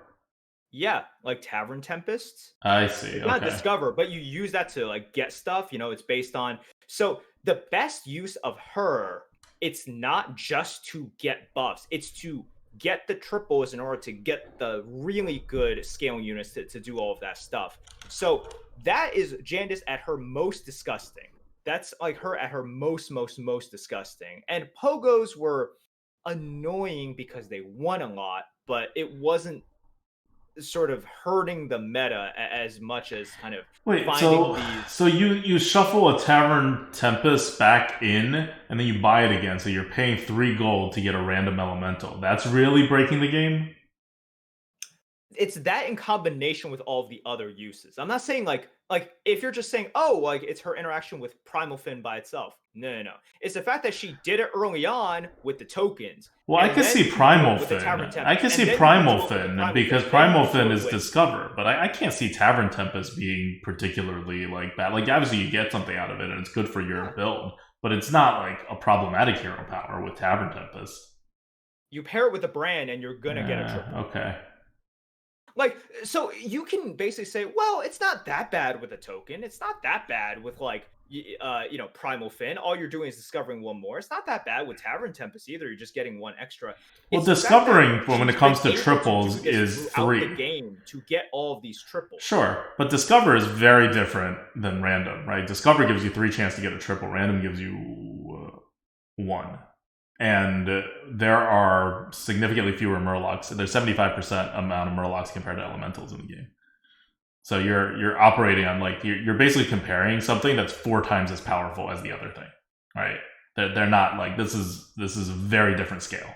yeah, like Tavern Tempests. I see. It's not Okay. discover, but you use that to like get stuff. It's based on. So the best use of her, it's not just to get buffs. It's to get the triples in order to get the really good scaling units to do all of that stuff. So that is Jandis at her most disgusting. That's like her at her most disgusting. And pogos were annoying because they won a lot, but it wasn't sort of hurting the meta as much as kind of Wait, finding so these. so you shuffle a Tavern Tempest back in, and then you buy it again. So you're paying 3 gold to get a random elemental. That's really breaking the game. It's that in combination with all of the other uses. I'm not saying like if you're just saying, oh, like it's her interaction with Primal Fin by itself. No. It's the fact that she did it early on with the tokens. Well, I And can then see you do Primal it with the Fin. Tavern I Tempest, can and see then you Primal do it with the Fin Primal because Fin, then Primal you do Fin it is with. Discover, but I can't see Tavern Tempest being particularly like bad. Like, obviously you get something out of it and it's good for your build, but it's not like a problematic hero power with Tavern Tempest. You pair it with a brand and you're gonna get a triple. Okay. Like, so you can basically say, well, it's not that bad with a token. It's not that bad with like, Primal Fin. All you're doing is discovering one more. It's not that bad with Tavern Tempest either. You're just getting one extra. Well, It's the fact that discovering when it she's been comes to able triples do this is throughout the 3. game to get all of these triples. Sure, but Discover is very different than Random, right? Discover gives you 3 chances to get a triple. Random gives you 1. And there are significantly fewer Murlocs. There's 75% amount of Murlocs compared to Elementals in the game. So you're operating on like you're basically comparing something that's 4 times as powerful as the other thing, right? They're not like this is a very different scale.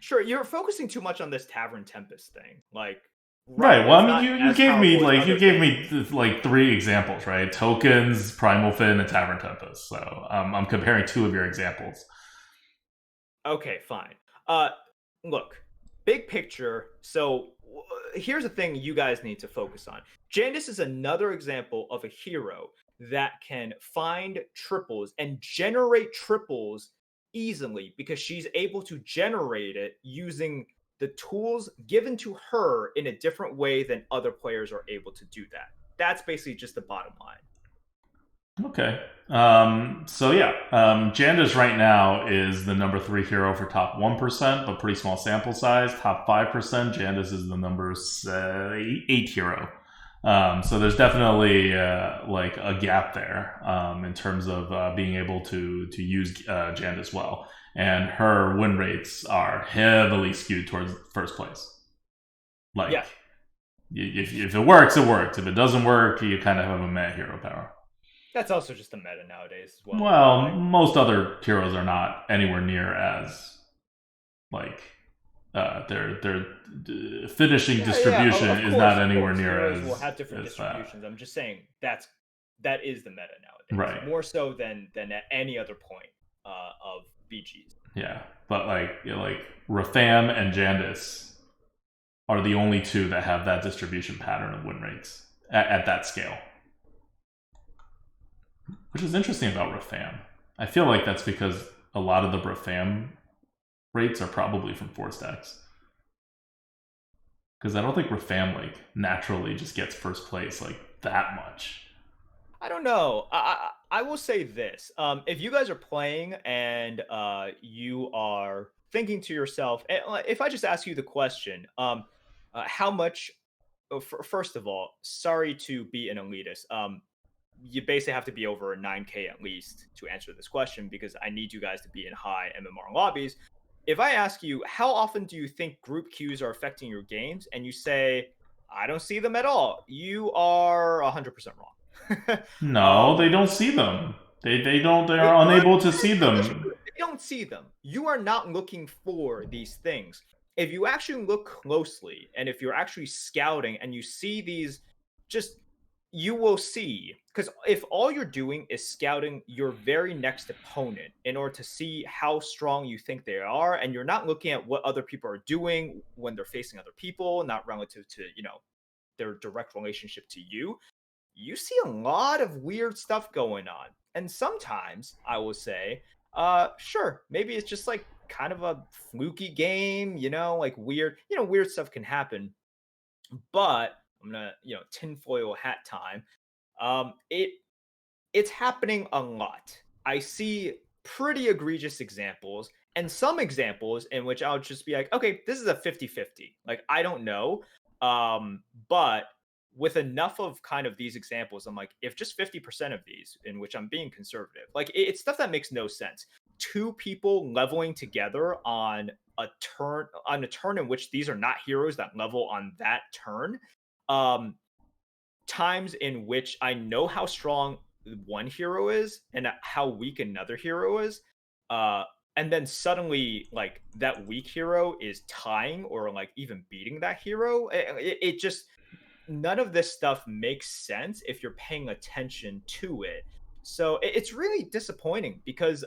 Sure, you're focusing too much on this Tavern Tempest thing. Like, Right. right, Well, it's I mean, not you as gave me powerful as like other things. like three examples, right? Tokens, Primal Fin, and Tavern Tempest. So I'm comparing two of your examples. Okay, fine. Uh, look, big picture. So here's the thing you guys need to focus on. Jandis is another example of a hero that can find triples and generate triples easily because she's able to generate it using the tools given to her in a different way than other players are able to do that. That's basically just the bottom line. Okay. So yeah, Janda's right now is the number 3 hero for top 1%, but pretty small sample size. Top 5%, Janda's is the number 8 hero. So there's definitely like a gap there in terms of being able to use Janda's well, and her win rates are heavily skewed towards first place. Like, Yeah, if it works, it works. If it doesn't work, you kind of have a meh hero power. that's also just the meta nowadays as well. Well, Like, most other heroes are not anywhere near as like their finishing distribution is not Of anywhere course, near heroes will have different as that. distributions. I'm just saying that is the meta nowadays, Right. more so than at any other point of BGs. Yeah, but like Rafam and Jandis are the only two that have that distribution pattern of win rates at that scale. Which is interesting about Rafam. I feel like that's because a lot of the Rafam rates are probably from 4 stacks. Because I don't think Rafam like naturally just gets first place like that much. I don't know. I will say this: if you guys are playing and you are thinking to yourself, if I just ask you the question, how much? First of all, sorry to be an elitist. You basically have to be over 9K at least to answer this question because I need you guys to be in high MMR lobbies. If I ask you, how often do you think group queues are affecting your games? And you say, I don't see them at all, you are 100% wrong. No, they don't see them. They don't. They It, are well, unable to that's see not them. true. They don't see them. You are not looking for these things. If you actually look closely and if you're actually scouting and you see these, just you will see. Because if all you're doing is scouting your very next opponent in order to see how strong you think they are, and you're not looking at what other people are doing when they're facing other people, not relative to, their direct relationship to you, you see a lot of weird stuff going on. And sometimes I will say, sure, maybe it's just like kind of a fluky game, like weird stuff can happen. But I'm gonna, tinfoil hat time. It's happening a lot. I see pretty egregious examples and some examples in which I'll just be like, okay, this is a 50-50. Like, I don't know. But with enough of kind of these examples, I'm like, if just 50% of these, in which I'm being conservative, like it's stuff that makes no sense. Two people leveling together on a turn in which these are not heroes that level on that turn. Um, Times in which I know how strong one hero is and how weak another hero is. Uh, and then suddenly, like, that weak hero is tying or like even beating that hero. It just, none of this stuff makes sense if you're paying attention to it. So it's really disappointing because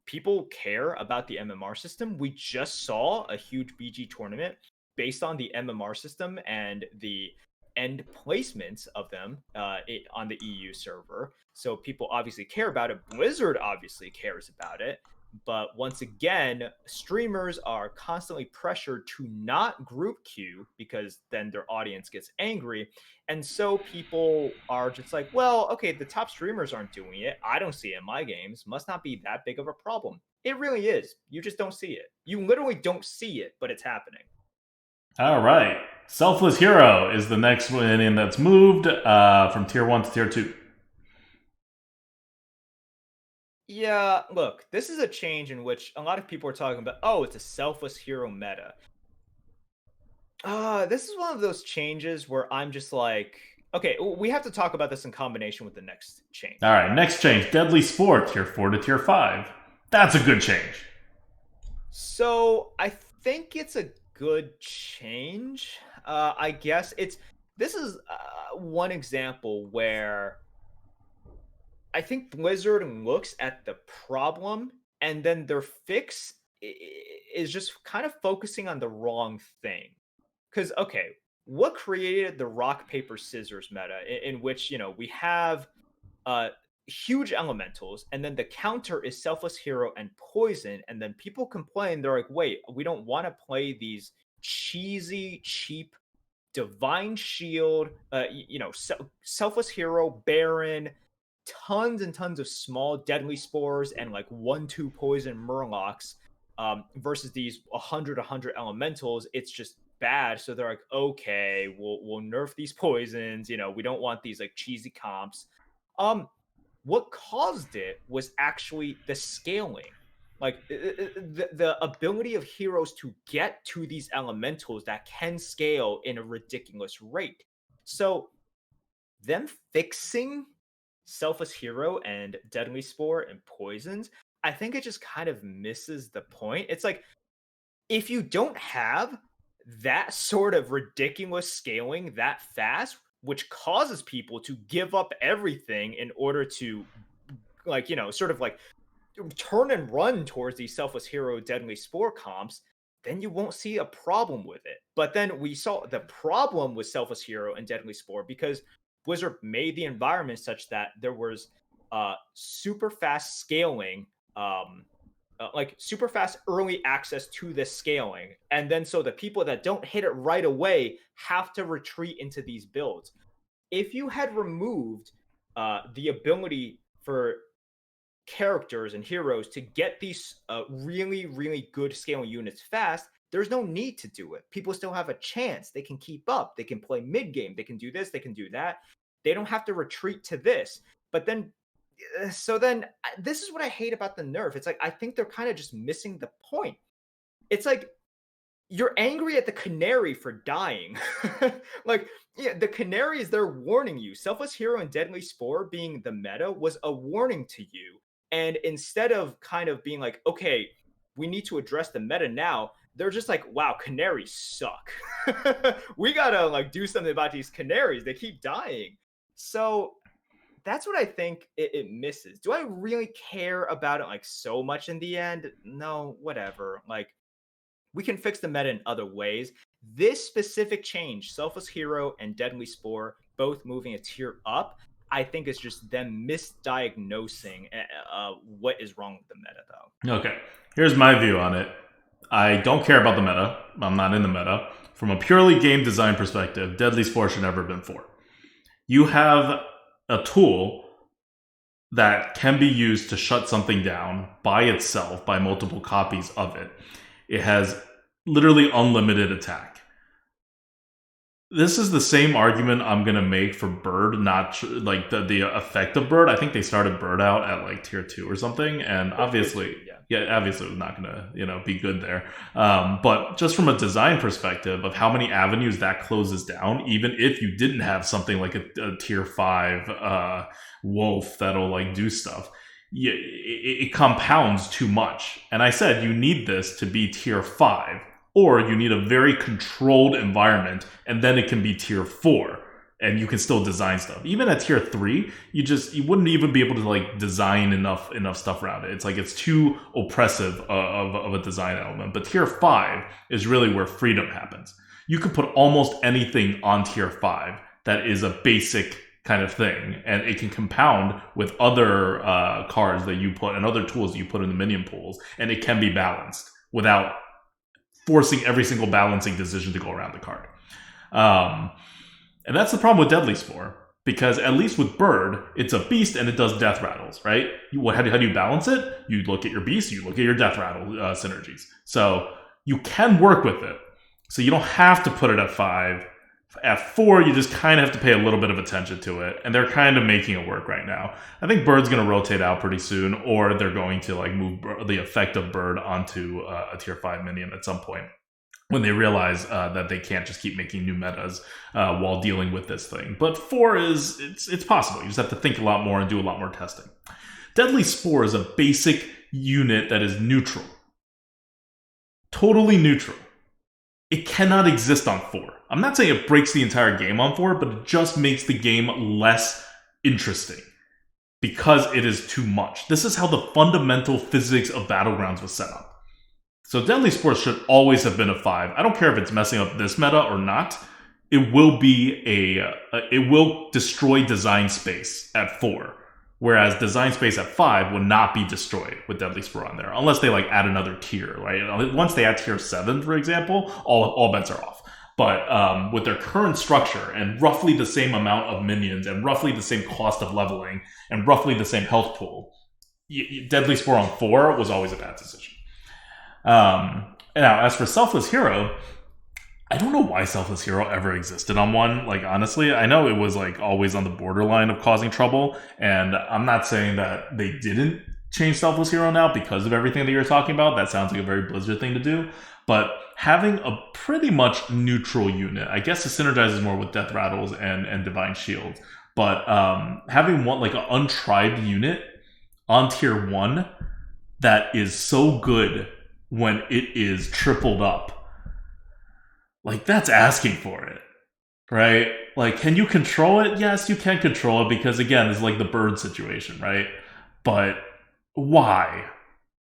people care about the MMR system. We just saw a huge BG tournament based on the MMR system and the end placements of them on the EU server. So people obviously care about it. Blizzard obviously cares about it. But once again, streamers are constantly pressured to not group queue because then their audience gets angry. And so people are just like, well, okay, the top streamers aren't doing it. I don't see it in my games. Must not be that big of a problem. It really is. You just don't see it. You literally don't see it, but it's happening. All right, Selfless Hero is the next one in that's moved from tier 1 to tier 2. Yeah, look, this is a change in which a lot of people are talking about, oh, it's a selfless hero meta. This is one of those changes where I'm just like, okay, we have to talk about this in combination with the next change. All right, next change, Deadly Sport, tier 4 to tier 5. That's a good change. So I think it's a good change. I guess this is one example where I think Blizzard looks at the problem and then their fix is just kind of focusing on the wrong thing. Because okay, what created the rock paper scissors meta in which we have uh huge elementals and then the counter is selfless hero and poison, and then people complain, they're like, wait, we don't want to play these cheesy cheap divine shield, selfless hero, baron, tons and tons of small deadly spores and like 1-2 poison murlocs, versus these 100 elementals. It's just bad. So they're like, okay, we'll nerf these poisons. We don't want these like cheesy comps. What caused it was actually the scaling, like the ability of heroes to get to these elementals that can scale in a ridiculous rate. So them fixing Selfless Hero and Deadly Spore and Poisons, I think it just kind of misses the point. It's like, if you don't have that sort of ridiculous scaling that fast, which causes people to give up everything in order to, like, sort of like turn and run towards these Selfless Hero Deadly Spore comps, then you won't see a problem with it. But then we saw the problem with Selfless Hero and Deadly Spore because Blizzard made the environment such that there was super fast scaling, like super fast early access to this scaling. And then so the people that don't hit it right away have to retreat into these builds. If you had removed the ability for characters and heroes to get these really, really good scaling units fast, there's no need to do it. People still have a chance. They can keep up. They can play mid game. They can do this. They can do that. They don't have to retreat to this. But then, this is what I hate about the nerf. It's like, I think they're kind of just missing the point. It's like, you're angry at the canary for dying. Like, yeah, the canary is there warning you. Selfless Hero and Deadly Spore being the meta was a warning to you. And instead of kind of being like, okay, we need to address the meta now, they're just like, wow, canaries suck. We gotta like do something about these canaries. They keep dying. So that's what I think it misses. Do I really care about it like so much in the end? No, whatever. Like, we can fix the meta in other ways. This specific change, Selfless Hero and Deadly Spore, both moving a tier up, I think is just them misdiagnosing what is wrong with the meta, though. Okay, here's my view on it. I don't care about the meta. I'm not in the meta. From a purely game design perspective, Deadly Spore should never have been 4. You have a tool that can be used to shut something down by itself, by multiple copies of it. It has literally unlimited attack. This is the same argument I'm going to make for Bird, not like the effect of Bird. I think they started Bird out at like tier 2 or something, and obviously obviously it was not going to be good there. But just from a design perspective of how many avenues that closes down, even if you didn't have something like a tier 5 wolf that'll like do stuff, it compounds too much. And I said you need this to be tier 5. Or you need a very controlled environment, and then it can be tier 4, and you can still design stuff. Even at tier 3, you wouldn't even be able to like design enough stuff around it. It's like it's too oppressive of a design element. But tier 5 is really where freedom happens. You could put almost anything on tier 5 that is a basic kind of thing, and it can compound with other cards that you put and other tools that you put in the minion pools, and it can be balanced without forcing every single balancing decision to go around the card. And that's the problem with Deadly Spore, because at least with Bird, it's a beast and it does death rattles, right? How do you balance it? You look at your beast, you look at your death rattle synergies. So you can work with it. So you don't have to put it at 5. At 4, you just kind of have to pay a little bit of attention to it, and they're kind of making it work right now. I think Bird's going to rotate out pretty soon, or they're going to like move the effect of Bird onto a tier 5 minion at some point when they realize that they can't just keep making new metas while dealing with this thing. But 4 it's possible. You just have to think a lot more and do a lot more testing. Deadly Spore is a basic unit that is neutral. totally neutral. It cannot exist on 4. I'm not saying it breaks the entire game on 4, but it just makes the game less interesting because it is too much. This is how the fundamental physics of Battlegrounds was set up. So Deadly Sport should always have been a 5. I don't care if it's messing up this meta or not. It will be it will destroy design space at 4. Whereas design space at 5 would not be destroyed with Deadly Spore on there, unless they like add another tier, right? Once they add tier 7, for example, all bets are off. But with their current structure and roughly the same amount of minions and roughly the same cost of leveling and roughly the same health pool, Deadly Spore on 4 was always a bad decision. Now, as for Selfless Hero, I don't know why Selfless Hero ever existed on 1. Like, honestly, I know it was like always on the borderline of causing trouble, and I'm not saying that they didn't change Selfless Hero now because of everything that you're talking about. That sounds like a very Blizzard thing to do. But having a pretty much neutral unit, I guess it synergizes more with Death Rattles and Divine Shield. But having one like an untried unit on tier 1 that is so good when it is tripled up, like, that's asking for it, right? Like, can you control it? Yes, you can control it because, again, it's like the bird situation, right? But why?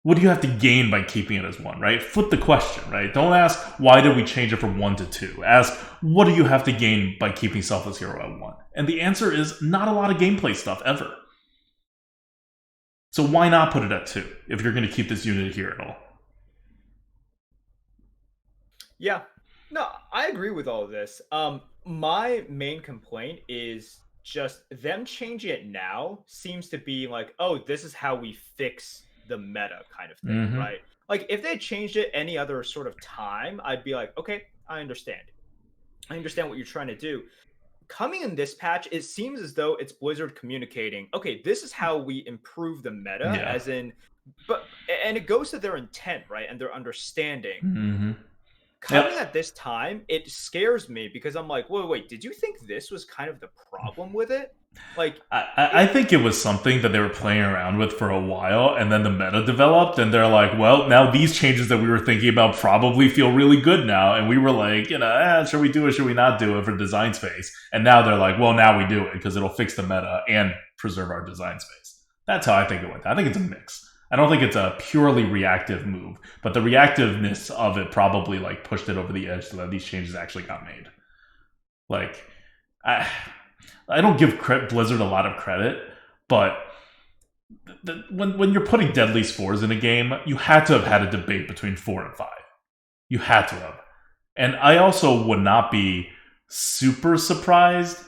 What do you have to gain by keeping it as 1, right? Flip the question, right? Don't ask, why did we change it from 1 to 2? Ask, what do you have to gain by keeping Selfless Hero at 1? And the answer is not a lot of gameplay stuff ever. So why not put it at 2 if you're going to keep this unit here at all? Yeah. No, I agree with all of this. My main complaint is just them changing it now seems to be like, oh, this is how we fix the meta kind of thing, right? Like, if they changed it any other sort of time, I'd be like, okay, I understand. I understand what you're trying to do. Coming in this patch, it seems as though it's Blizzard communicating, okay, this is how we improve the meta, as in, and it goes to their intent, right? And their understanding. Coming at this time, it scares me because I'm like, wait, did you think this was kind of the problem with it? Like, I think it was something that they were playing around with for a while, and then the meta developed, and they're like, well, now these changes that we were thinking about probably feel really good now, and we were like, should we do it, should we not do it for design space? And now they're like, well, now we do it because it'll fix the meta and preserve our design space. That's how I think it went. I think it's a mix. I don't think it's a purely reactive move, but the reactiveness of it probably like pushed it over the edge so that these changes actually got made. Like, I don't give Blizzard a lot of credit, but when you're putting deadly spores in a game, you had to have had a debate between 4 and 5. You had to have. And I also would not be super surprised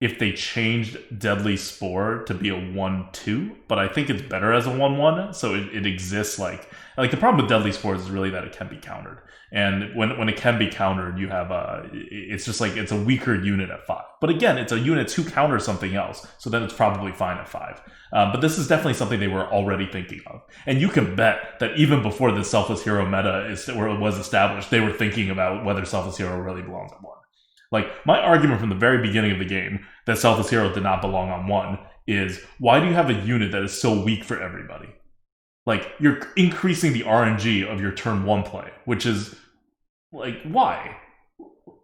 if they changed Deadly Spore to be a 1-2, but I think it's better as a 1-1, so it exists like the problem with Deadly Spores is really that it can be countered. And when it can be countered, you have it's just like it's a weaker unit at 5. But again, it's a unit to counter something else, so then it's probably fine at 5. But this is definitely something they were already thinking of. And you can bet that even before the Selfless Hero meta was established, they were thinking about whether Selfless Hero really belongs at 1. Like, my argument from the very beginning of the game that Selfless Hero did not belong on 1 is, why do you have a unit that is so weak for everybody? Like, you're increasing the RNG of your turn 1 play, which is, like, why?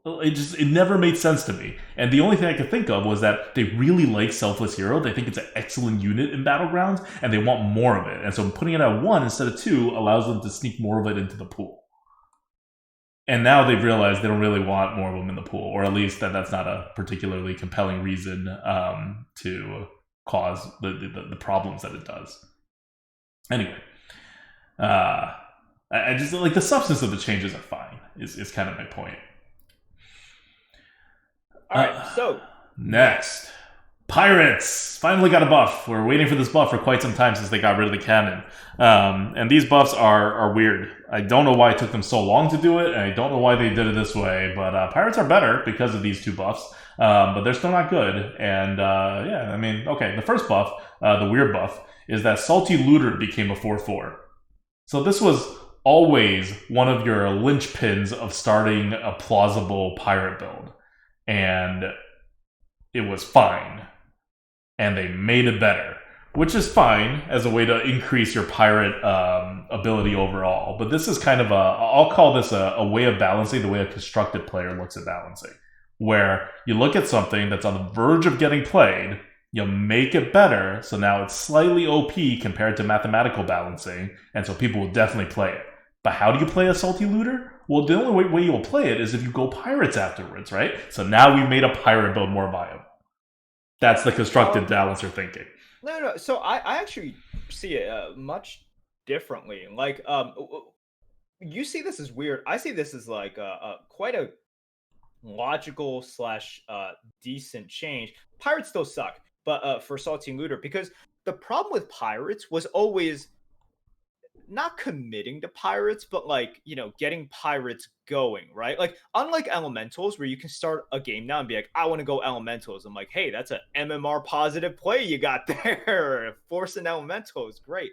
It never made sense to me. And the only thing I could think of was that they really like Selfless Hero. They think it's an excellent unit in Battlegrounds, and they want more of it. And so putting it at 1 instead of 2 allows them to sneak more of it into the pool. And now they've realized they don't really want more of them in the pool, or at least that's not a particularly compelling reason to cause the problems that it does. Anyway, I just like the substance of the changes are fine. Is kind of my point. All right, so next. Pirates finally got a buff. We're waiting for this buff for quite some time since they got rid of the cannon. And these buffs are weird. I don't know why it took them so long to do it, and I don't know why they did it this way, but Pirates are better because of these 2 buffs, but they're still not good. And yeah, I mean, okay, the first buff, the weird buff, is that Salty Looter became a 4/4. So this was always one of your linchpins of starting a plausible pirate build. And it was fine. And they made it better. which is fine as a way to increase your pirate ability overall. But this is kind of I'll call this a way of balancing the way a constructed player looks at balancing, where you look at something that's on the verge of getting played, you make it better, so now it's slightly OP compared to mathematical balancing, and so people will definitely play it. But how do you play a Salty Looter? Well, the only way you'll play it is if you go pirates afterwards, right? So now we've made a pirate build more viable. That's the constructed balancer thinking. No. So I actually see it much differently. Like, you see this as weird. I see this as like quite a logical / decent change. Pirates still suck, but for Salty Looter, because the problem with pirates was always not committing to pirates, but like, getting pirates going, right? Like, unlike elementals, where you can start a game now and be like, I want to go elementals. I'm like, hey, that's a MMR positive play you got there. Forcing elemental is great.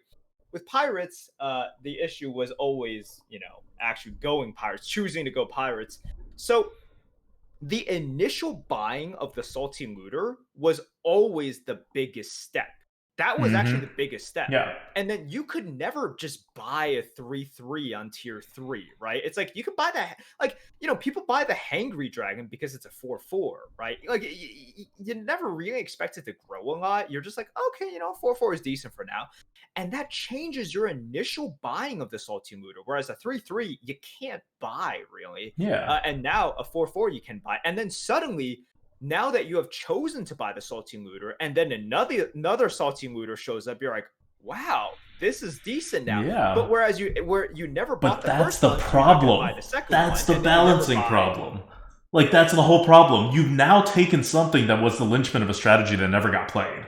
With pirates, the issue was always, actually going pirates, choosing to go pirates. So the initial buying of the Salty Looter was always the biggest step. That was actually the biggest step. Yeah. And then you could never just buy a 3/3 on tier 3, right? It's like you could buy that, like, people buy the Hangry Dragon because it's a 4/4, right? Like, you never really expect it to grow a lot. You're just like, okay, 4/4 is decent for now. And that changes your initial buying of the Salty Looter. Whereas a 3/3, you can't buy, really. Yeah. And now a 4/4 you can buy. And then suddenly, now that you have chosen to buy the Salty Looter, and then another Salty Looter shows up, you're like, wow, this is decent now. Yeah. But whereas you never bought the that's first the one, problem. That's the balancing problem. Like, that's the whole problem. You've now taken something that was the linchpin of a strategy that never got played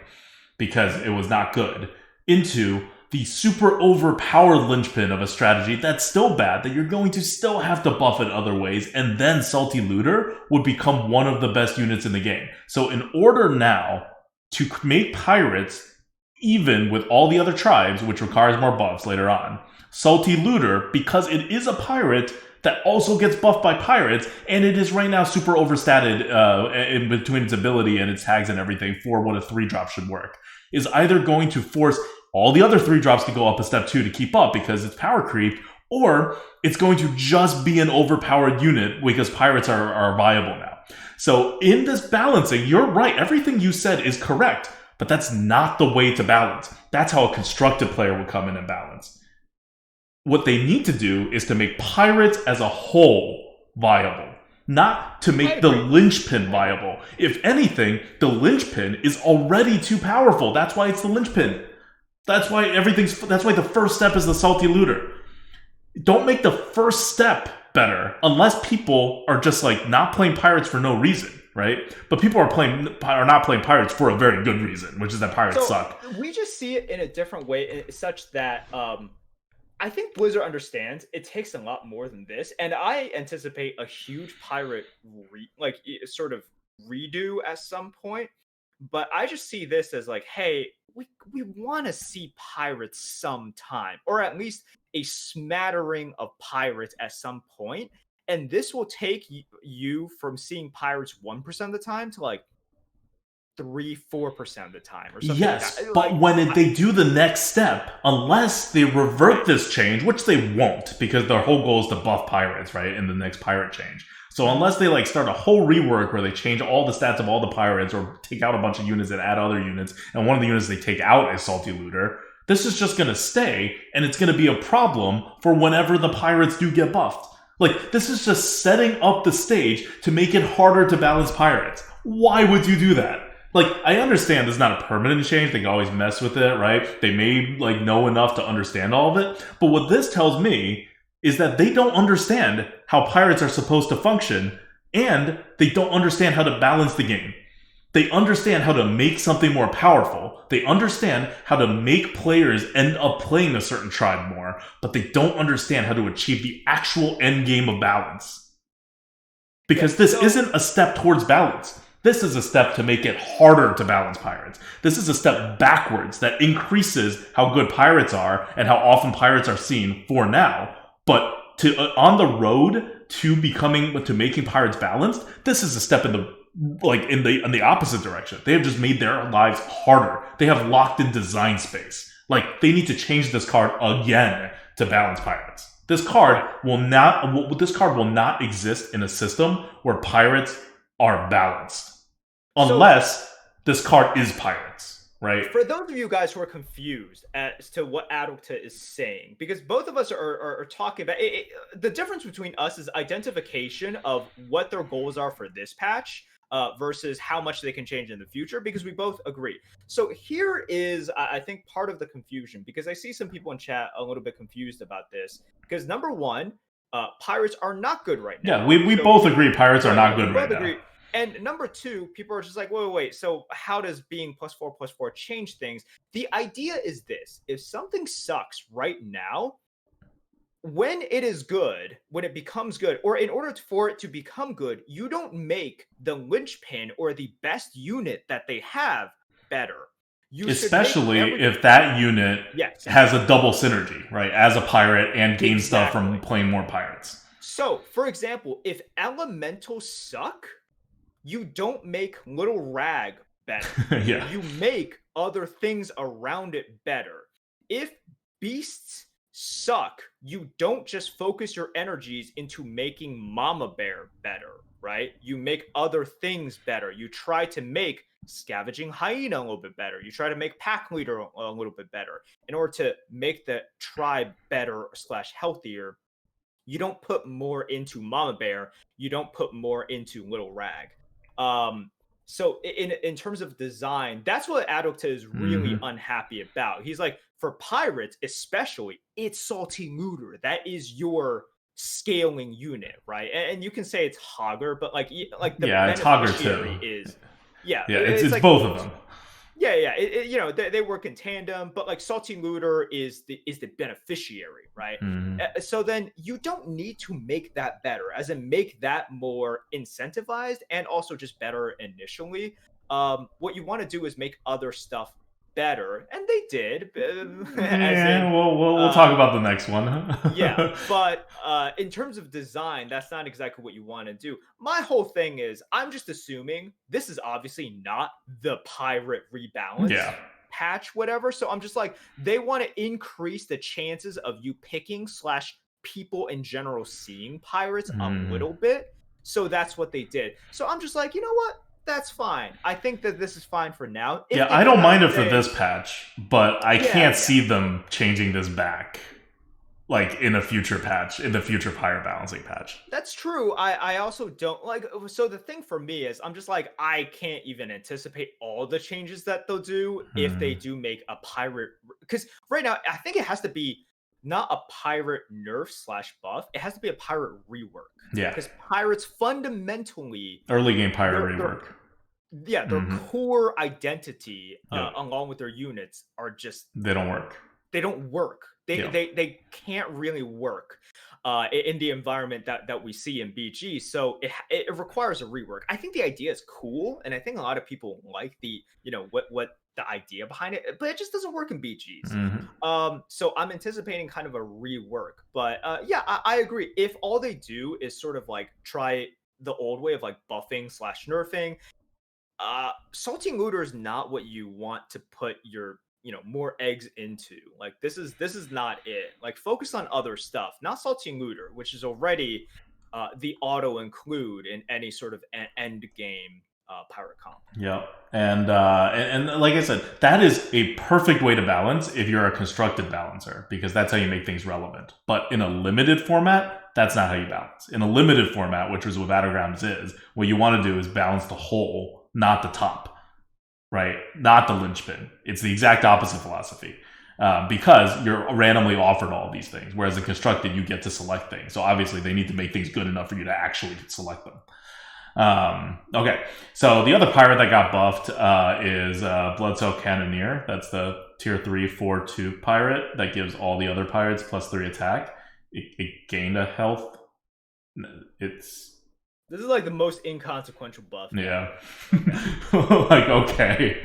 because it was not good into the super overpowered linchpin of a strategy that's still bad, that you're going to still have to buff it other ways, and then Salty Looter would become one of the best units in the game. So in order now to make pirates even with all the other tribes, which requires more buffs later on, Salty Looter, because it is a pirate that also gets buffed by pirates, and it is right now super overstated in between its ability and its tags and everything for what a 3-drop should work, is either going to force all the other 3-drops to go up a step 2 to keep up because it's power creep, or it's going to just be an overpowered unit because pirates are viable now. So in this balancing, you're right. Everything you said is correct, but that's not the way to balance. That's how a constructed player would come in and balance. What they need to do is to make pirates as a whole viable, not to make the linchpin viable. If anything, the linchpin is already too powerful. That's why it's the linchpin. That's why the first step is the Salty Looter. Don't make the first step better unless people are just like not playing pirates for no reason, right? But people are not playing pirates for a very good reason, which is that pirates suck. We just see it in a different way, such that I think Blizzard understands it takes a lot more than this, and I anticipate a huge pirate sort of redo at some point. But I just see this as like, hey, we want to see pirates sometime, or at least a smattering of pirates at some point. And this will take you from seeing pirates 1% of the time to like 3-4% of the time or something. Yes, like that. But when they do the next step, unless they revert this change, which they won't, because their whole goal is to buff pirates, right, in the next pirate change. So unless they like start a whole rework where they change all the stats of all the pirates or take out a bunch of units and add other units, and one of the units they take out is Salty Looter, this is just going to stay, and it's going to be a problem for whenever the pirates do get buffed. Like, this is just setting up the stage to make it harder to balance pirates. Why would you do that? Like, I understand this is not a permanent change. They can always mess with it, right? They may like know enough to understand all of it. But what this tells me is that they don't understand how pirates are supposed to function, and they don't understand how to balance the game. They understand how to make something more powerful. They understand how to make players end up playing a certain tribe more, but they don't understand how to achieve the actual end game of balance. Because this isn't a step towards balance. This is a step to make it harder to balance pirates. This is a step backwards that increases how good pirates are and how often pirates are seen for now. But on the road to making pirates balanced, this is a step in the like in the opposite direction. They have just made their lives harder. They have locked in design space. Like they need to change this card again to balance pirates. This card will not exist in a system where pirates are balanced, unless this card is pirates, right? For those of you guys who are confused as to what Adulta is saying, because both of us are talking about the difference between us is identification of what their goals are for this patch versus how much they can change in the future, because we both agree. So here is, I think, part of the confusion, because I see some people in chat a little bit confused about this, because number one, pirates are not good right now. Yeah, we both agree pirates are not good right now. And number two, people are just like, wait. So how does being +4/+4 change things? The idea is this: if something sucks right now, when it is good, when it becomes good, or in order for it to become good, you don't make the linchpin or the best unit that they have better. Especially if that unit has a double synergy, right? As a pirate and gain stuff from playing more pirates. So, for example, if elementals suck, you don't make Little Rag better. Yeah. You make other things around it better. If beasts suck, you don't just focus your energies into making Mama Bear better, right? You make other things better. You try to make Scavenging Hyena a little bit better. You try to make Pack Leader a little bit better. In order to make the tribe better / healthier, you don't put more into Mama Bear. You don't put more into Little Rag. So in terms of design, that's what Adulta is really unhappy about. He's like, for pirates especially, it's Salty Looter. That is your scaling unit, right? And you can say it's Hogger, but like the it's Hogger too. It's like, both of them. They work in tandem, but like Salty Looter is the beneficiary, right? So then you don't need to make that better, as in make that more incentivized and also just better initially. What you want to do is make other stuff better, and they did. We'll talk about the next one. But in terms of design, that's not exactly what you want to do. My whole thing is, I'm just assuming this is obviously not the pirate rebalance patch, whatever. So I'm just like, they want to increase the chances of you picking / people in general seeing pirates a little bit. So that's what they did. So I'm just like, you know what? That's fine. I think that this is fine for now. I don't mind it for this patch, but I can't see them changing this back, like in a future patch, in the future pirate balancing patch. That's true. I also don't like. So the thing for me is, I'm just like, I can't even anticipate all the changes that they'll do if they do make a pirate. Because right now, I think it has to be not a pirate nerf / buff. It has to be a pirate rework. Yeah. Because pirates fundamentally early game pirate rework. Their core identity, along with their units, are just they don't work. They don't work. They can't really work in the environment that we see in BG. So it requires a rework. I think the idea is cool, and I think a lot of people like the what the idea behind it, but it just doesn't work in BGs. So I'm anticipating kind of a rework. But I agree. If all they do is sort of like try the old way of like buffing / nerfing, Salty Looter is not what you want to put your more eggs into. Like this is not it. Like focus on other stuff, not Salty Looter, which is already the auto include in any sort of end game pirate comp. Yeah, and like I said, that is a perfect way to balance if you're a constructed balancer, because that's how you make things relevant. But in a limited format, that's not how you balance. In a limited format, which is what Battlegrounds is, what you want to do is balance the whole, not the top, right? Not the linchpin. It's the exact opposite philosophy. Because you're randomly offered all these things, whereas in constructed, you get to select things. So obviously, they need to make things good enough for you to actually select them. Okay, so the other pirate that got buffed is Bloodsoaked Cannoneer. That's the tier 3 4/2 pirate that gives all the other pirates +3 attack. It gained a health. This is like the most inconsequential buff. Yeah. Like, okay,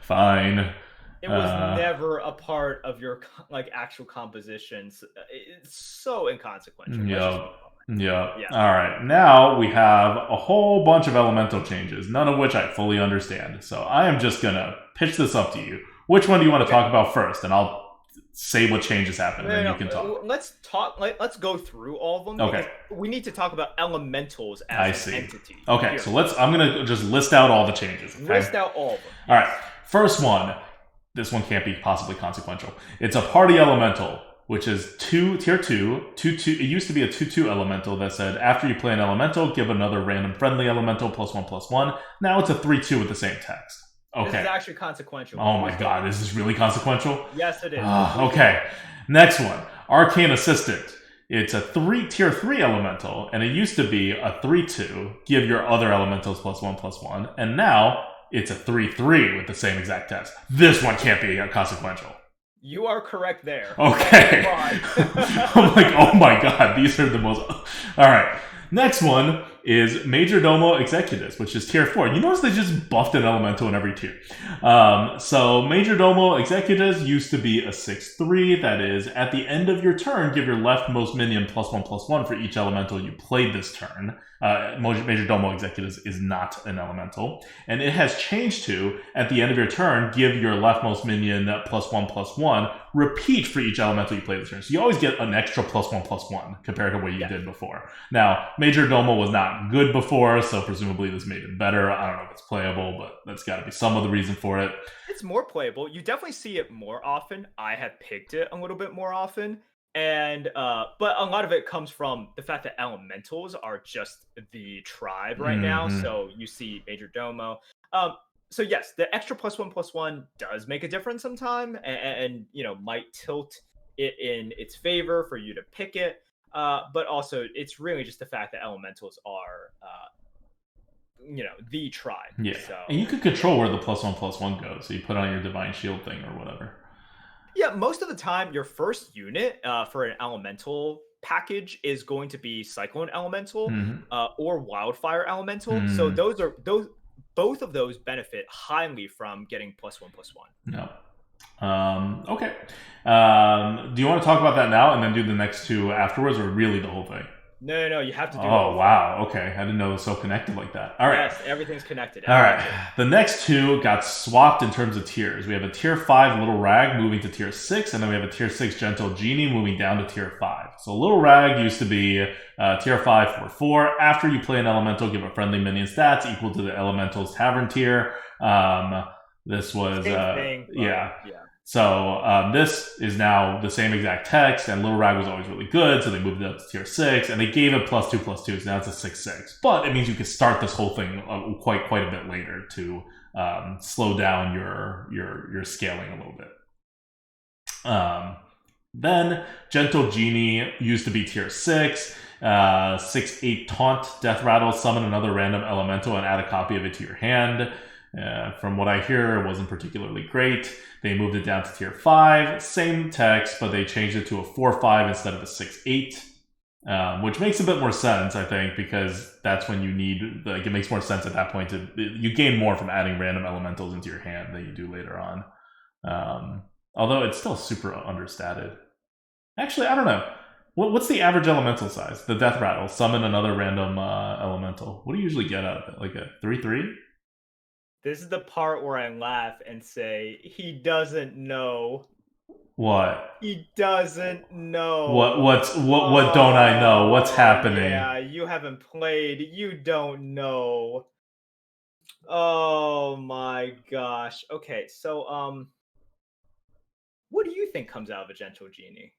fine. It was never a part of your like actual compositions. It's so inconsequential. Yeah. Yeah. Yeah. All right. Now we have a whole bunch of elemental changes, none of which I fully understand. So I am just gonna pitch this up to you. Which one do you want to talk about first? And I'll say what changes happen, and then you can talk. Let's talk. Let's go through all of them. Okay. Because we need to talk about elementals as an entity. Okay, so I'm gonna just list out all the changes. Okay? List out all of them. All right. First one. This one can't be possibly consequential. It's a party elemental, which is tier 2. It used to be a 2/2 elemental that said after you play an elemental, give another random friendly elemental +1/+1. Now it's a 3/2 with the same text. Okay. This is actually consequential. Oh my god, is this really consequential? Yes, it is. Okay. Next one, Arcane Assistant. It's a tier 3 elemental, and it used to be a 3/2, give your other elementals +1/+1, and now it's a 3/3 with the same exact text. This one can't be consequential. You are correct there. Okay. I'm like, oh my god, these are the most... Alright. Next one is Majordomo Executus, which is tier 4. You notice they just buffed an elemental in every tier. So Majordomo Executus used to be a 6/3. That is, at the end of your turn, give your leftmost minion +1/+1 for each elemental you played this turn. Majordomo Executus is not an elemental. And it has changed to, at the end of your turn, give your leftmost minion +1/+1, repeat for each elemental you play this turn. So you always get an extra +1/+1 compared to what you did before. Now, Majordomo was not good before, so presumably this made it better. I don't know if it's playable, but that's got to be some of the reason for it. It's more playable. You definitely see it more often. I have picked it a little bit more often. And but a lot of it comes from the fact that elementals are just the tribe right now. So you see Majordomo. So yes, the extra +1/+1 does make a difference sometime, and you know, might tilt it in its favor for you to pick it. But also it's really just the fact that elementals are you know, the tribe. Yeah. So, and you could control where the +1/+1 goes. So you put on your divine shield thing or whatever. Yeah, most of the time, your first unit for an elemental package is going to be Cyclone Elemental or Wildfire Elemental. So both of those benefit highly from getting +1/+1. No. Okay. Do you want to talk about that now and then do the next two afterwards, or really the whole thing? No, you have to do it. Oh, wow. Okay. I didn't know it was so connected like that. All right. Yes, everything's connected. All right. The next two got swapped in terms of tiers. We have a tier 5 Little Rag moving to tier 6, and then we have a tier 6 Gentle Genie moving down to tier 5. So Little Rag used to be tier 5 for 4. After you play an elemental, give a friendly minion stats equal to the elemental's tavern tier. This was... Same thing, yeah. So this is now the same exact text, and Little Rag was always really good, so they moved it up to tier 6, and they gave it +2/+2, so now it's a 6/6. But it means you can start this whole thing quite a bit later to slow down your scaling a little bit. Then Gentle Genie used to be tier 6, 6/8 Taunt, Death Rattle, summon another random elemental and add a copy of it to your hand. From what I hear, it wasn't particularly great. They moved it down to tier 5, same text, but they changed it to a 4/5 instead of a 6/8, which makes a bit more sense, I think, because that's when you need, like, it makes more sense at that point. You gain more from adding random elementals into your hand than you do later on. Although it's still super understated. Actually, I don't know. What's the average elemental size? The Death Rattle, summon another random elemental. What do you usually get out of it? Like a 3/3? This is the part where I laugh and say, he doesn't know. What? He doesn't know. What don't I know? What's happening? Yeah, you haven't played. You don't know. Oh my gosh. Okay, so what do you think comes out of a Gentle Genie?